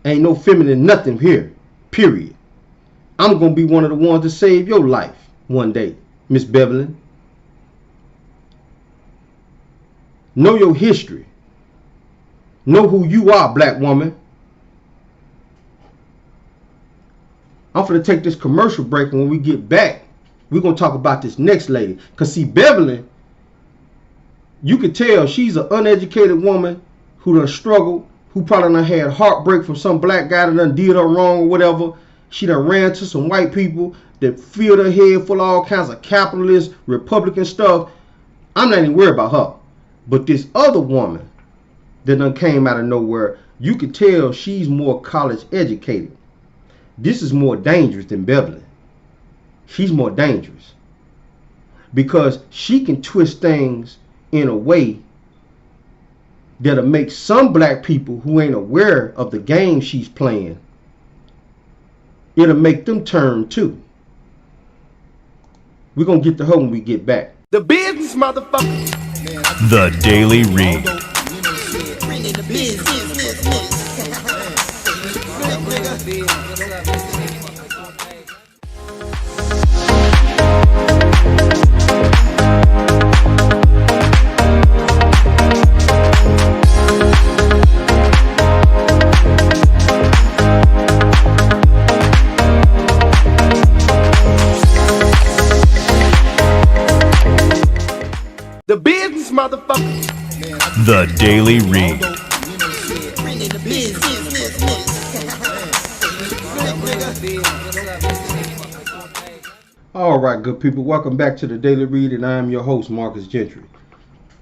Ain't no feminine nothing here. Period. I'm going to be one of the ones to save your life one day, Miss Bevelyn. Know your history. Know who you are, black woman. I'm going to take this commercial break, and when we get back, we're going to talk about this next lady. Because see, Bevelyn, you could tell she's an uneducated woman who done struggled, who probably done had heartbreak from some black guy that done did her wrong or whatever. She done ran to some white people that filled her head full of all kinds of capitalist, Republican stuff. I'm not even worried about her. But this other woman that done came out of nowhere, You could tell she's more college educated. This is more dangerous than Bevelyn. She's more dangerous because she can twist things in a way that'll make some black people who ain't aware of the game she's playing, it'll make them turn too. We're going to get to her when we get back. The business, motherfucker. The Daily Read. The business, motherfucker. The Daily Read. All right, good people. Welcome back to the Daily Read, and I am your host, Marcus Gentry.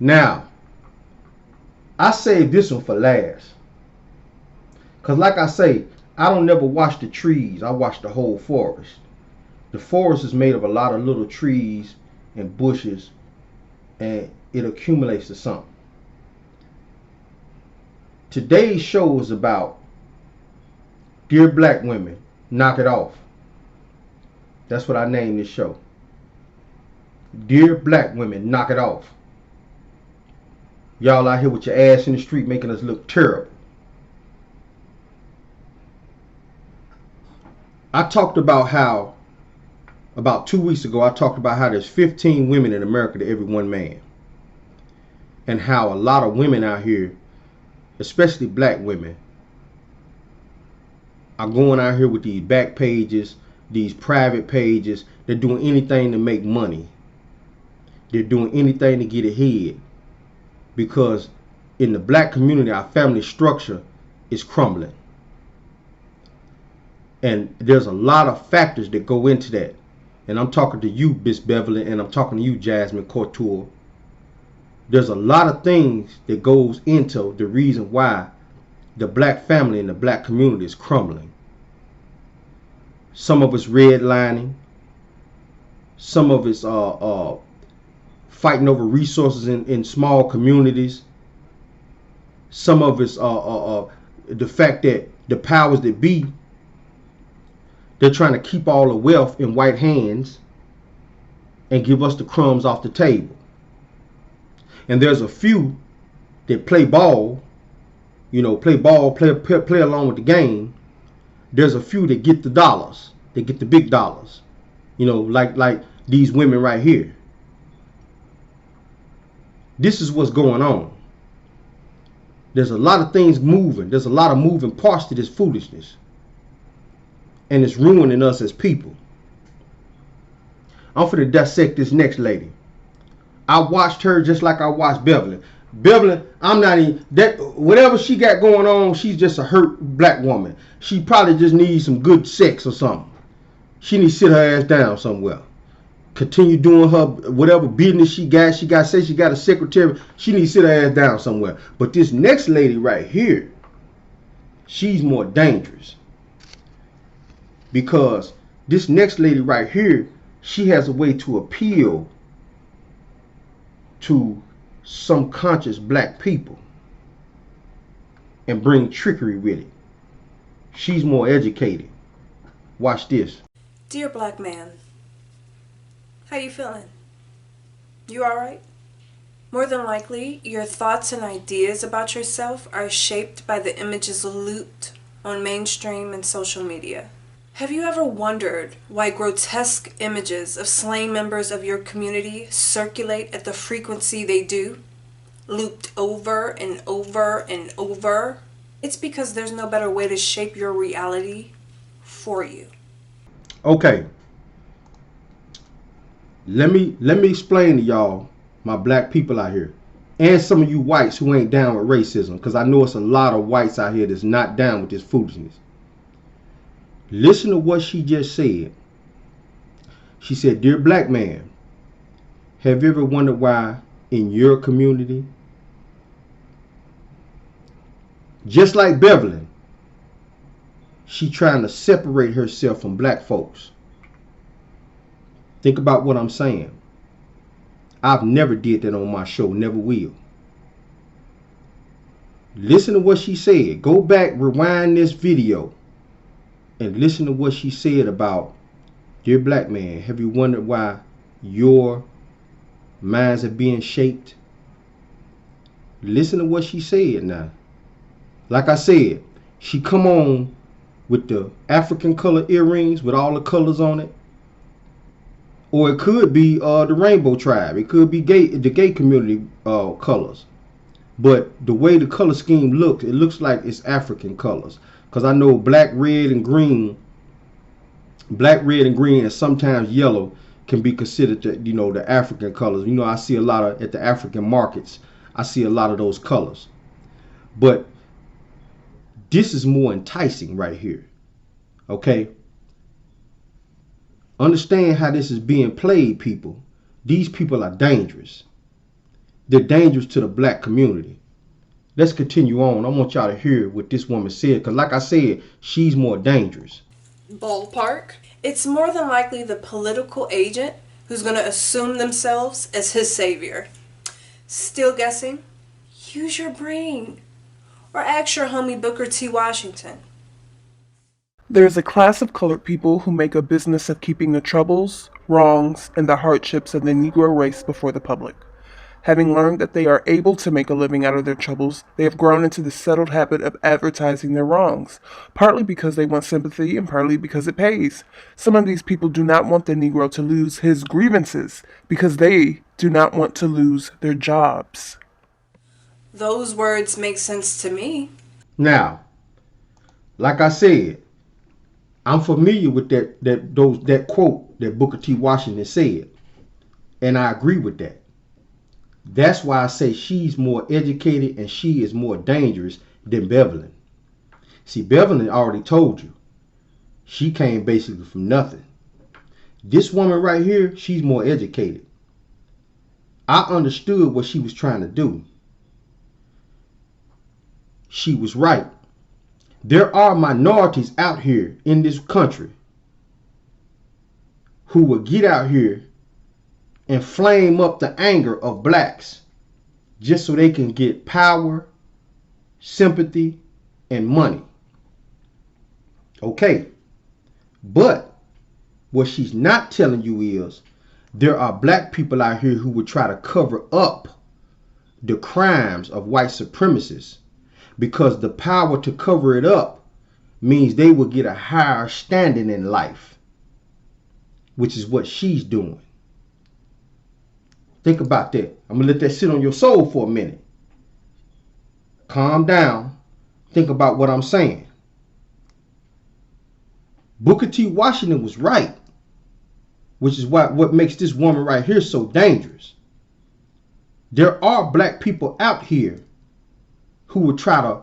Now, I saved this one for last. Because like I say, I don't never watch the trees. I watch the whole forest. The forest is made of a lot of little trees and bushes, and it accumulates to something. Today's show is about Dear Black Women, Knock It Off. That's what I named this show. Dear Black Women, Knock It Off. Y'all out here with your ass in the street making us look terrible. I talked about how, about 2 weeks ago, I talked about how there's 15 women in America to every one man. And how a lot of women out here, especially black women, are going out here with these back pages, these private pages. They're doing anything to make money. They're doing anything to get ahead. Because in the black community, our family structure is crumbling. And there's a lot of factors that go into that. And I'm talking to you, Miss Bevelyn, and I'm talking to you, Jasmyne Contours. There's a lot of things that goes into the reason why the black family and the black community is crumbling. Some of it's redlining. Some of it's fighting over resources in small communities. Some of it's the fact that the powers that be, they're trying to keep all the wealth in white hands and give us the crumbs off the table. And there's a few that play ball, play along with the game. There's a few that get the dollars. They get the big dollars. Like these women right here. This is what's going on. There's a lot of things moving. There's a lot of moving parts to this foolishness. And it's ruining us as people. I'm finna dissect this next lady. I watched her just like I watched Bevelyn. Bevelyn, I'm not even that. Whatever she got going on, she's just a hurt black woman. She probably just needs some good sex or something. She needs to sit her ass down somewhere. Continue doing her whatever business she got. She got a secretary. She needs to sit her ass down somewhere. But this next lady right here, she's more dangerous. Because this next lady right here, she has a way to appeal to some conscious black people and bring trickery with it. She's more educated. Watch this. Dear black man, how you feeling? You alright? More than likely, your thoughts and ideas about yourself are shaped by the images looped on mainstream and social media. Have you ever wondered why grotesque images of slain members of your community circulate at the frequency they do? Looped over and over and over? It's because there's no better way to shape your reality for you. Okay. Let me explain to y'all, my black people out here, and some of you whites who ain't down with racism, because I know it's a lot of whites out here that's not down with this foolishness. Listen to what she just said. She said, "Dear black man, have you ever wondered why in your community Just like Bevelyn, she trying to separate herself from black folks. Think about what I'm saying. I've never did that on my show, never will. Listen to what she said. Go back, rewind this video, and listen to what she said about, dear black man, have you wondered why your minds are being shaped? Listen to what she said now. Like I said, she come on with the African color earrings with all the colors on it. Or it could be the Rainbow Tribe. It could be the gay community colors. But the way the color scheme looks, it looks like it's African colors. Because I know black, red, and green, and sometimes yellow can be considered the African colors. I see a lot of, at the African markets, I see a lot of those colors. But this is more enticing right here. Okay? Understand how this is being played, people. These people are dangerous. They're dangerous to the black community. Let's continue on. I want y'all to hear what this woman said, because like I said, she's more dangerous. Ballpark. It's more than likely the political agent who's going to assume themselves as his savior. Still guessing? Use your brain. Or ask your homie Booker T. Washington. There's a class of colored people who make a business of keeping the troubles, wrongs, and the hardships of the Negro race before the public. Having learned that they are able to make a living out of their troubles, they have grown into the settled habit of advertising their wrongs, partly because they want sympathy and partly because it pays. Some of these people do not want the Negro to lose his grievances because they do not want to lose their jobs. Those words make sense to me. Now, like I said, I'm familiar with that quote that Booker T. Washington said, and I agree with that. That's why I say she's more educated and she is more dangerous than Bevelyn. See, Bevelyn already told you. She came basically from nothing. This woman right here, she's more educated. I understood what she was trying to do. She was right. There are minorities out here in this country who will get out here and flame up the anger of blacks just so they can get power, sympathy, and money. Okay. But what she's not telling you is there are black people out here who would try to cover up the crimes of white supremacists, because the power to cover it up means they will get a higher standing in life, which is what she's doing. Think about that. I'm going to let that sit on your soul for a minute. Calm down. Think about what I'm saying. Booker T. Washington was right, which is what makes this woman right here so dangerous. There are black people out here who would try to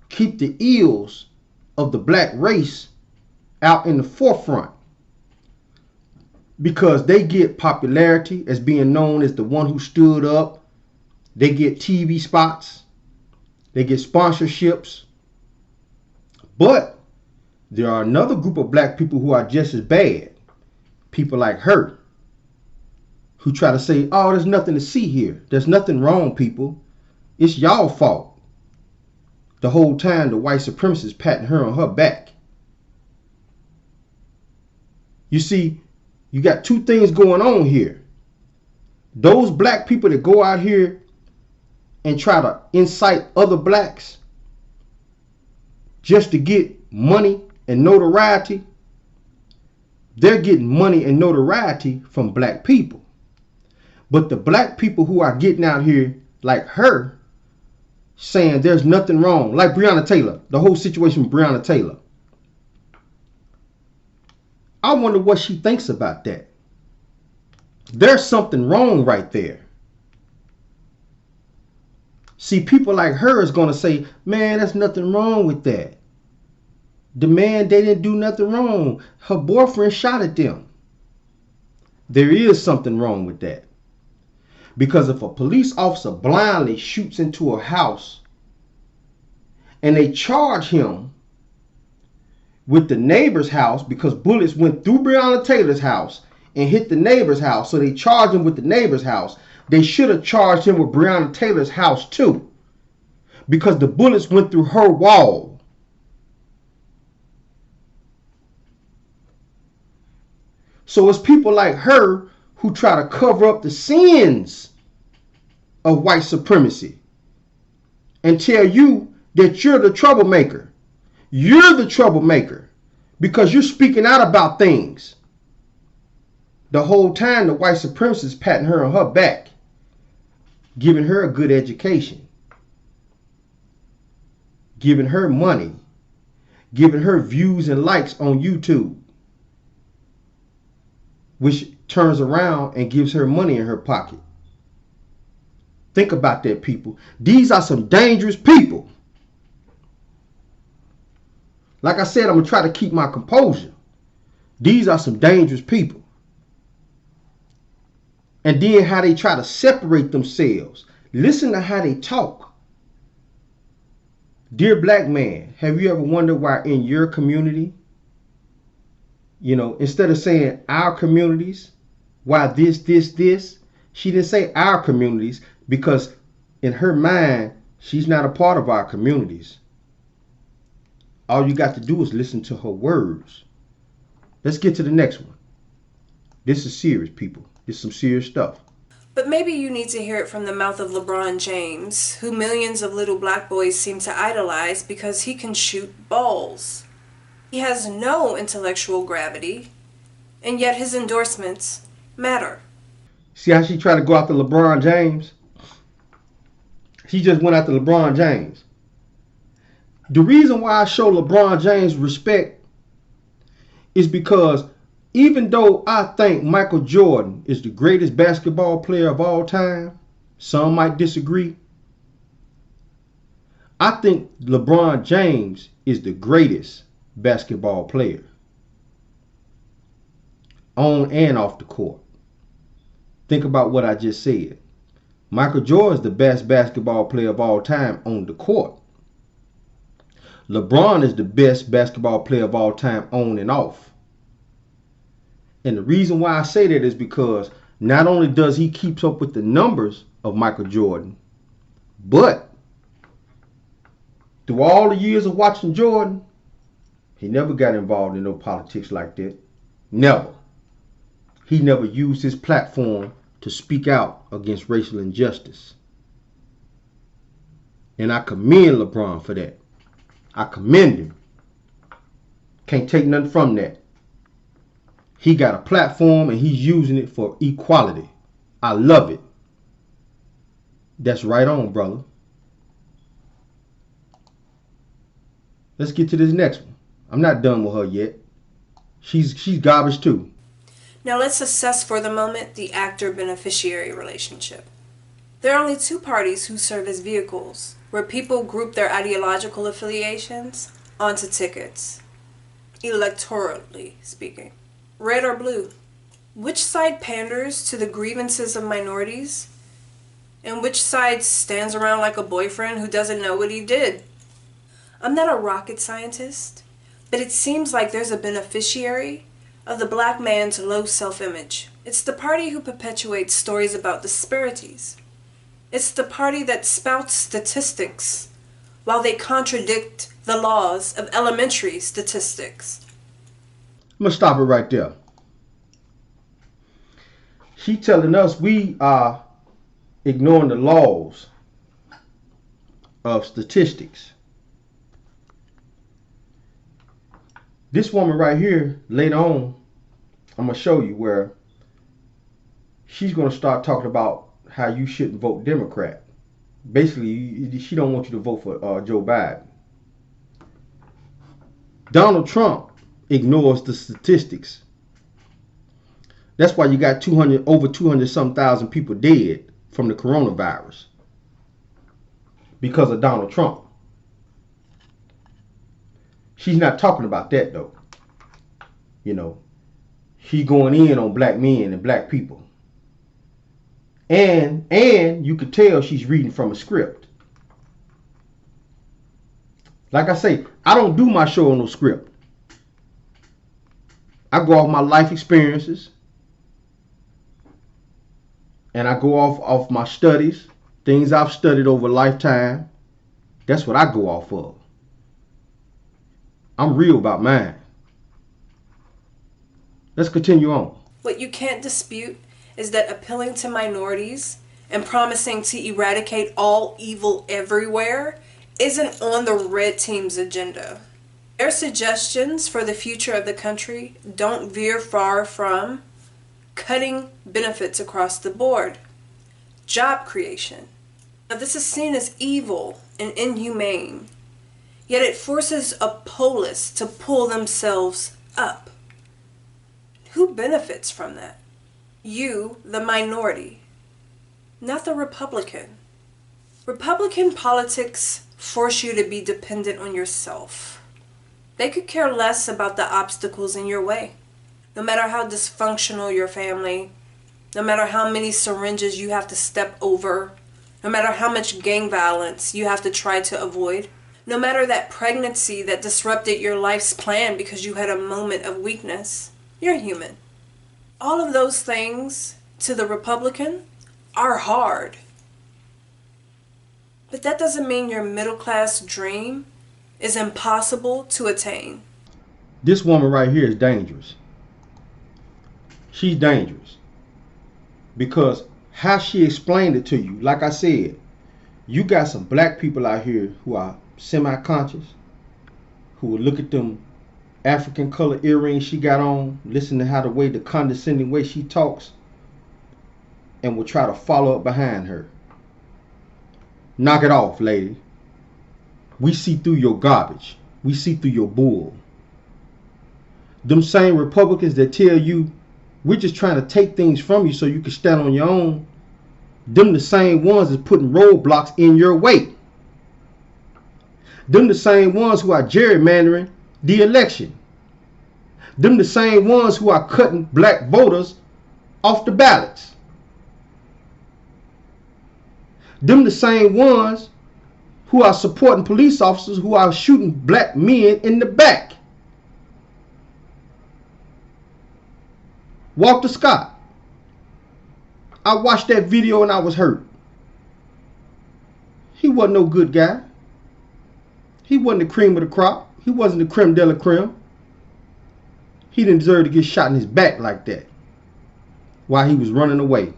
keep the ills of the black race out in the forefront, because they get popularity as being known as the one who stood up. They get TV spots. They get sponsorships. But there are another group of black people who are just as bad. People like her, who try to say, oh, there's nothing to see here. There's nothing wrong, people. It's y'all fault. The whole time the white supremacists patting her on her back. You see, you got two things going on here. Those black people that go out here and try to incite other blacks just to get money and notoriety, they're getting money and notoriety from black people. But the black people who are getting out here like her, saying there's nothing wrong, like Breonna Taylor, the whole situation with Breonna Taylor. I wonder what she thinks about that. There's something wrong right there. See, people like her is going to say, man, there's nothing wrong with that. The man, they didn't do nothing wrong. Her boyfriend shot at them. There is something wrong with that. Because if a police officer blindly shoots into a house and they charge him with the neighbor's house because bullets went through Breonna Taylor's house and hit the neighbor's house. So they charged him with the neighbor's house. They should have charged him with Breonna Taylor's house too, because the bullets went through her wall. So it's people like her who try to cover up the sins of white supremacy and tell you that you're the troublemaker. You're the troublemaker because you're speaking out about things. The whole time the white supremacists patting her on her back, giving her a good education, giving her money, giving her views and likes on YouTube, which turns around and gives her money in her pocket. Think about that, people. These are some dangerous people. Like I said, I'm going to try to keep my composure. These are some dangerous people. And then how they try to separate themselves. Listen to how they talk. Dear black man, have you ever wondered why in your community, instead of saying our communities, why this, she didn't say our communities because in her mind, she's not a part of our communities. All you got to do is listen to her words. Let's get to the next one. This is serious, people. This is some serious stuff. But maybe you need to hear it from the mouth of LeBron James, who millions of little black boys seem to idolize because he can shoot balls. He has no intellectual gravity, and yet his endorsements matter. See how she tried to go after LeBron James? She just went after LeBron James. The reason why I show LeBron James respect is because even though I think Michael Jordan is the greatest basketball player of all time, some might disagree. I think LeBron James is the greatest basketball player on and off the court. Think about what I just said. Michael Jordan is the best basketball player of all time on the court. LeBron is the best basketball player of all time on and off. And the reason why I say that is because not only does he keep up with the numbers of Michael Jordan, but through all the years of watching Jordan, he never got involved in no politics like that. Never. He never used his platform to speak out against racial injustice. And I commend LeBron for that. I commend him. Can't take nothing from that. He got a platform and he's using it for equality. I love it. That's right on, brother. Let's get to this next one. I'm not done with her yet. She's garbage too. Now let's assess for the moment the actor-beneficiary relationship. There are only two parties who serve as vehicles, where people group their ideological affiliations onto tickets, electorally speaking. Red or blue? Which side panders to the grievances of minorities? And which side stands around like a boyfriend who doesn't know what he did? I'm not a rocket scientist, but it seems like there's a beneficiary of the black man's low self-image. It's the party who perpetuates stories about disparities. It's the party that spouts statistics while they contradict the laws of elementary statistics. I'm going to stop it right there. She telling us we are ignoring the laws of statistics. This woman right here, later on, I'm going to show you where she's going to start talking about how you shouldn't vote Democrat. Basically, she don't want you to vote for Joe Biden. Donald Trump ignores the statistics. That's why you got over 200 thousand people dead from the coronavirus because of Donald Trump. She's not talking about that though. You know, she's going in on black men and black people. And you could tell she's reading from a script. Like I say, I don't do my show on no script. I go off my life experiences, and I go off my studies, things I've studied over a lifetime. That's what I go off of. I'm real about mine. Let's continue on. What you can't dispute is that appealing to minorities and promising to eradicate all evil everywhere isn't on the red team's agenda. Their suggestions for the future of the country don't veer far from cutting benefits across the board, job creation. Now, this is seen as evil and inhumane, yet it forces a polis to pull themselves up. Who benefits from that? You, the minority, not the Republican. Republican politics force you to be dependent on yourself. They could care less about the obstacles in your way. No matter how dysfunctional your family, no matter how many syringes you have to step over, no matter how much gang violence you have to try to avoid, no matter that pregnancy that disrupted your life's plan because you had a moment of weakness, you're human. All of those things, to the Republican, are hard. But that doesn't mean your middle-class dream is impossible to attain. This woman right here is dangerous. She's dangerous. Because how she explained it to you, like I said, you got some black people out here who are semi-conscious, who will look at them African color earrings she got on, listen to the condescending way she talks, and will try to follow up behind her. Knock it off, lady. We see through your garbage. We see through your bull. Them same Republicans that tell you we're just trying to take things from you so you can stand on your own, them the same ones that's putting roadblocks in your way. Them the same ones who are gerrymandering the election. Them the same ones who are cutting black voters off the ballots. Them the same ones who are supporting police officers who are shooting black men in the back. Walter Scott. I watched that video and I was hurt. He wasn't no good guy. He wasn't the cream of the crop. He wasn't the creme de la creme. He didn't deserve to get shot in his back like that while he was running away.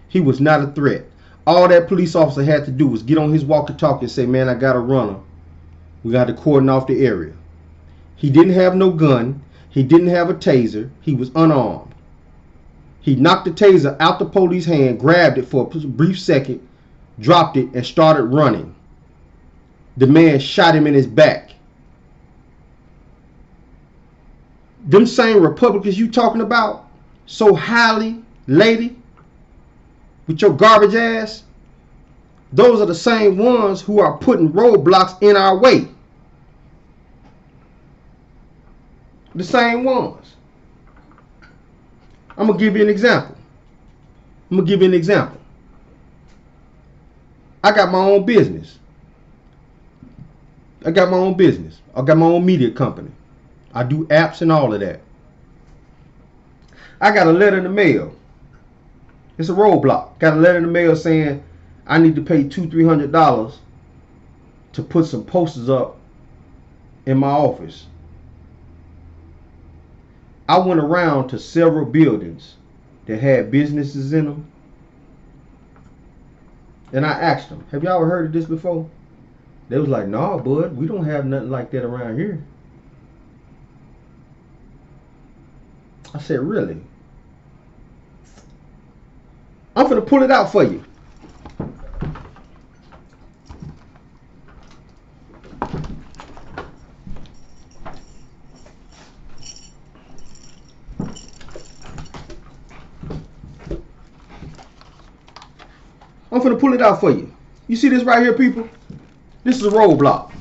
He was not a threat. All that police officer had to do was get on his walkie-talkie and say, man, I got a runner. We got to cordon off the area. He didn't have no gun. He didn't have a taser. He was unarmed. He knocked the taser out the police's hand, grabbed it for a brief second, dropped it, and started running. The man shot him in his back. Them same Republicans you talking about, so highly, lady, with your garbage ass, those are the same ones who are putting roadblocks in our way. The same ones. I'm going to give you an example. I got my own business. I got my own media company. I do apps and all of that. I got a letter in the mail. It's a roadblock. Got a letter in the mail saying I need to pay $200-300 to put some posters up in my office. I went around to several buildings that had businesses in them, and I asked them, have y'all ever heard of this before? They was like, nah, bud, we don't have nothing like that around here. I said, really? I'm finna pull it out for you. You see this right here, people? This is a roadblock.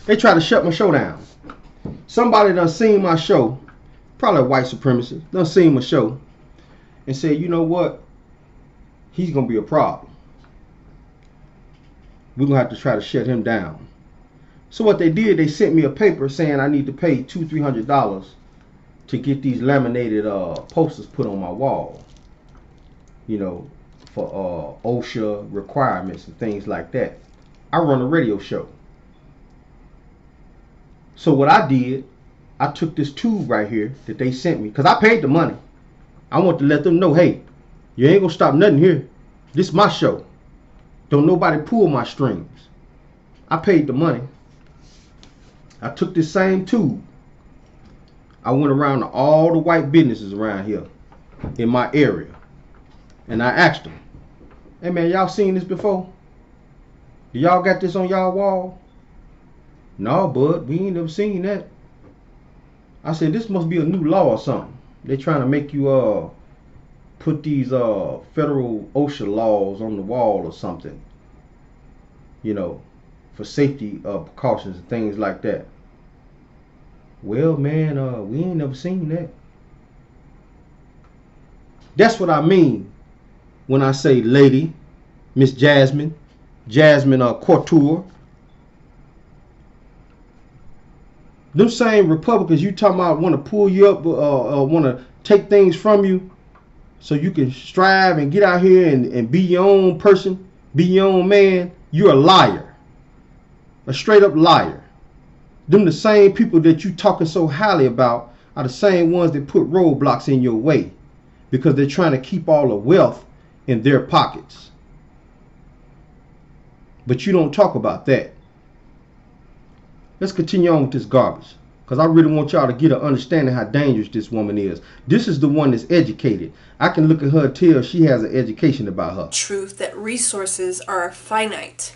They try to shut my show down. Somebody done seen my show, probably a white supremacist, done seen my show, and said, you know what? He's going to be a problem. We're going to have to try to shut him down. So what they did, they sent me a paper saying I need to pay $200-300 to get these laminated posters put on my wall. You know, for OSHA requirements and things like that. I run a radio show. So what I did, I took this tube right here that they sent me, because I paid the money. I want to let them know, hey, you ain't gonna stop nothing here. This is my show. Don't nobody pull my strings. I paid the money. I took this same tube. I went around to all the white businesses around here in my area. And I asked them, hey man, y'all seen this before? Do y'all got this on y'all wall? No, bud, we ain't never seen that. I said, this must be a new law or something. They trying to make you put these federal OSHA laws on the wall or something. You know, for safety precautions and things like that. Well, man, we ain't never seen that. That's what I mean when I say lady, Miss Jasmyne Contours. Them same Republicans you talking about want to pull you up, want to take things from you so you can strive and get out here and be your own person, be your own man. You're a liar. A straight up liar. Them the same people that you talking so highly about are the same ones that put roadblocks in your way because they're trying to keep all the wealth in their pockets. But you don't talk about that. Let's continue on with this garbage, because I really want y'all to get an understanding how dangerous this woman is. This is the one that's educated. I can look at her and tell she has an education about her. Truth that resources are finite.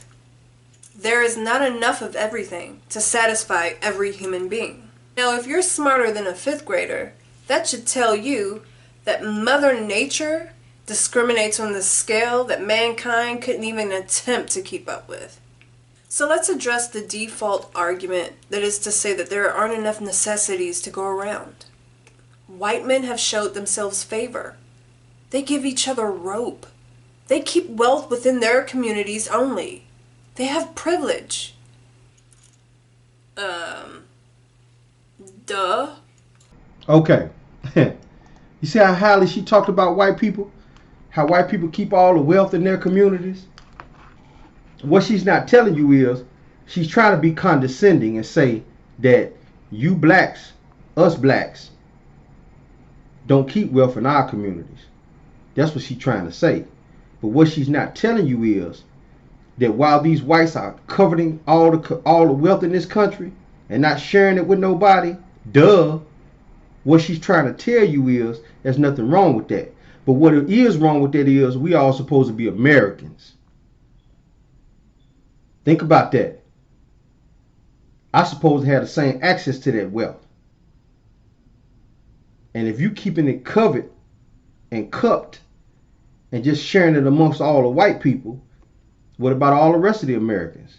There is not enough of everything to satisfy every human being. Now, if you're smarter than a 5th grader, that should tell you that Mother Nature discriminates on the scale that mankind couldn't even attempt to keep up with. So let's address the default argument, that is to say that there aren't enough necessities to go around. White men have showed themselves favor. They give each other rope. They keep wealth within their communities only. They have privilege. Duh. Okay. You see how highly she talked about white people? How white people keep all the wealth in their communities? What she's not telling you is she's trying to be condescending and say that you blacks, us blacks, don't keep wealth in our communities. That's what she's trying to say. But what she's not telling you is that while these whites are covering all the wealth in this country and not sharing it with nobody, what she's trying to tell you is there's nothing wrong with that. But what is wrong with that is we all supposed to be Americans. Think about that. I suppose to have the same access to that wealth. And if you keeping it covered and cupped and just sharing it amongst all the white people, what about all the rest of the Americans?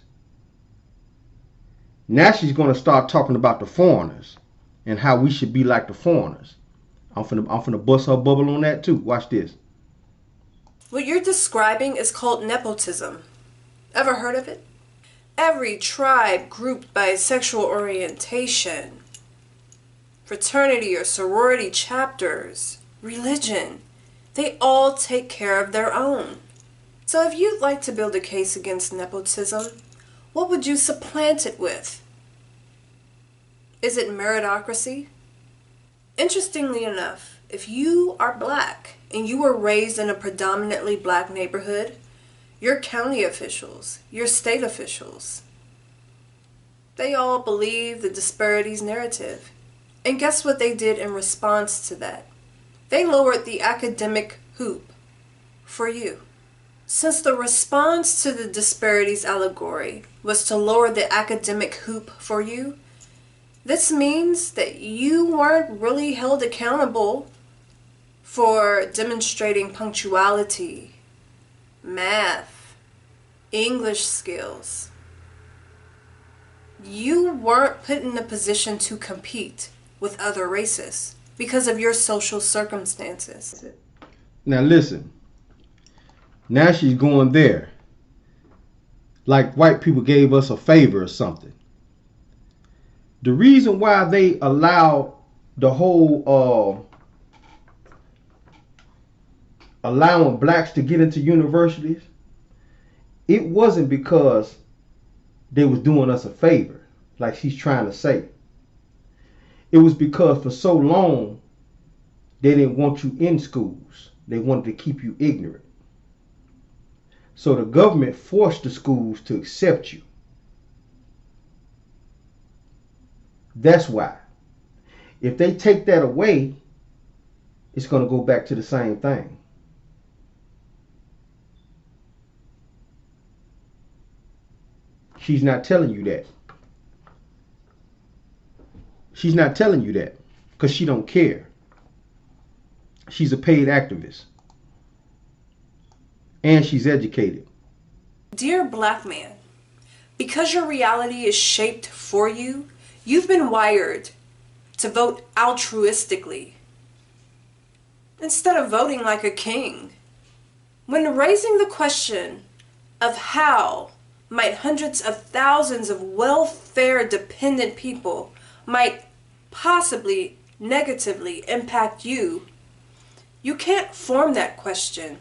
Now she's going to start talking about the foreigners and how we should be like the foreigners. I'm finna bust her bubble on that too. Watch this. What you're describing is called nepotism. Ever heard of it? Every tribe grouped by sexual orientation, fraternity or sorority chapters, religion, they all take care of their own. So if you'd like to build a case against nepotism, what would you supplant it with? Is it meritocracy? Interestingly enough, if you are black and you were raised in a predominantly black neighborhood, your county officials, your state officials, they all believe the disparities narrative. And guess what they did in response to that? They lowered the academic hoop for you. Since the response to the disparities allegory was to lower the academic hoop for you, this means that you weren't really held accountable for demonstrating punctuality, math, English skills. You weren't put in a position to compete with other races because of your social circumstances. Now listen. Now she's going there. Like white people gave us a favor or something. The reason why they allowed the whole allowing blacks to get into universities, it wasn't because they was doing us a favor, like she's trying to say. It was because for so long they didn't want you in schools. They wanted to keep you ignorant. So the government forced the schools to accept you. That's why. If they take that away, it's going to go back to the same thing. She's not telling you that. She's not telling you that because she don't care. She's a paid activist. And she's educated. Dear black man, because your reality is shaped for you, you've been wired to vote altruistically instead of voting like a king. When raising the question of how might hundreds of thousands of welfare-dependent people might possibly negatively impact you, you can't form that question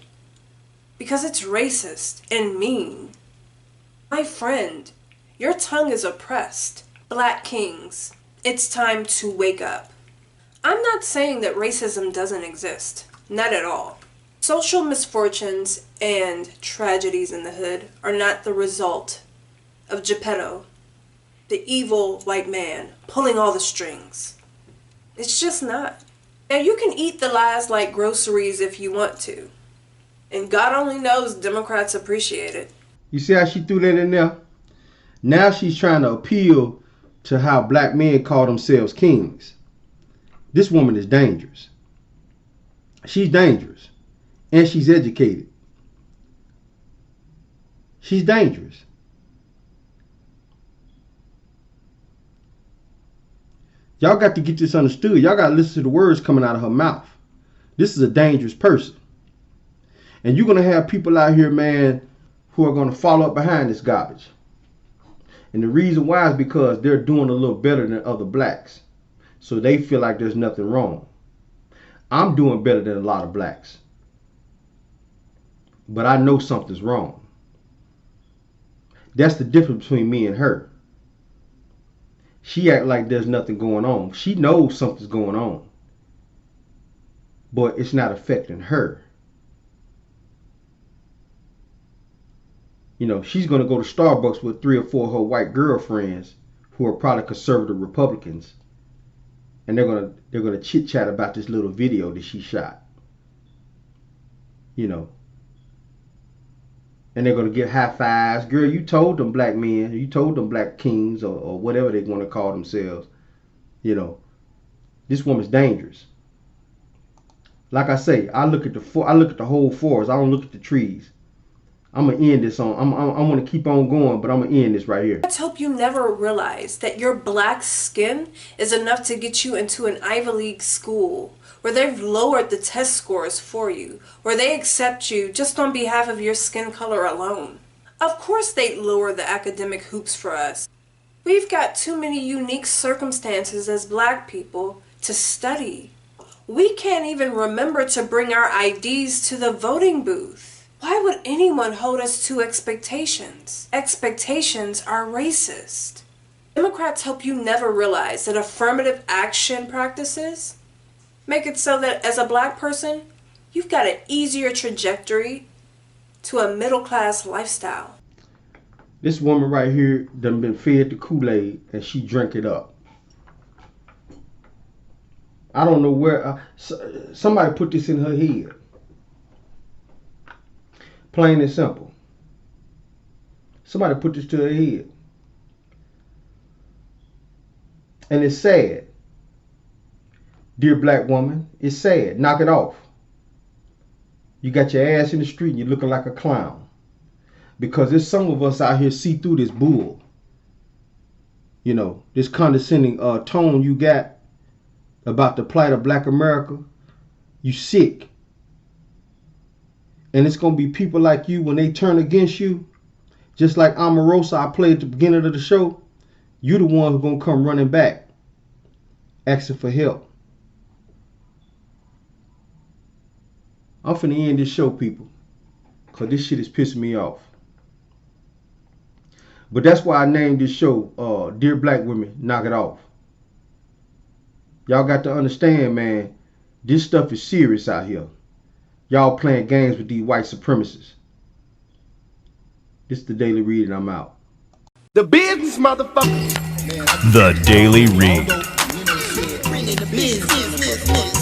because it's racist and mean. My friend, your tongue is oppressed. Black kings, it's time to wake up. I'm not saying that racism doesn't exist. Not at all. Social misfortunes and tragedies in the hood are not the result of Geppetto, the evil white man, pulling all the strings. It's just not. Now you can eat the lies like groceries if you want to. And God only knows Democrats appreciate it. You see how she threw that in there? Now she's trying to appeal to how black men call themselves kings. This woman is dangerous. She's dangerous. And she's educated. She's dangerous. Y'all got to get this understood. Y'all got to listen to the words coming out of her mouth. This is a dangerous person. And you're going to have people out here, man, who are going to follow up behind this garbage. And the reason why is because they're doing a little better than other blacks. So they feel like there's nothing wrong. I'm doing better than a lot of blacks. But I know something's wrong. That's the difference between me and her. She act like there's nothing going on. She knows something's going on. But it's not affecting her. You know, she's going to go to Starbucks with 3 or 4 of her white girlfriends who are probably conservative Republicans. And they're going to chit-chat about this little video that she shot. You know. And they're going to get high fives. Girl, you told them black men, you told them black kings or whatever they want to call themselves. You know, this woman's dangerous. Like I say, I look at the whole forest. I don't look at the trees. I'm going to end this on, I'm going to keep on going, but I'm going to end this right here. Let's hope you never realize that your black skin is enough to get you into an Ivy League school where they've lowered the test scores for you, where they accept you just on behalf of your skin color alone. Of course they'd lower the academic hoops for us. We've got too many unique circumstances as black people to study. We can't even remember to bring our IDs to the voting booth. Why would anyone hold us to expectations? Expectations are racist. Democrats hope you never realize that affirmative action practices make it so that as a black person, you've got an easier trajectory to a middle-class lifestyle. This woman right here done been fed the Kool-Aid and she drank it up. I don't know where, somebody put this in her head. Plain and simple. Somebody put this to her head. And it's sad. Dear black woman, it's sad. Knock it off. You got your ass in the street and you're looking like a clown. Because there's some of us out here see through this bull. You know, this condescending tone you got about the plight of black America. You sick. And it's going to be people like you when they turn against you. Just like Amorosa I played at the beginning of the show. You the one who's gonna come running back, asking for help. I'm finna end this show, people, cause this shit is pissing me off. But that's why I named this show, Dear Black Women, Knock It Off. Y'all got to understand, man, this stuff is serious out here. Y'all playing games with these white supremacists. This is the Daily Read, and I'm out. The business, motherfucker. The Daily Read. The business.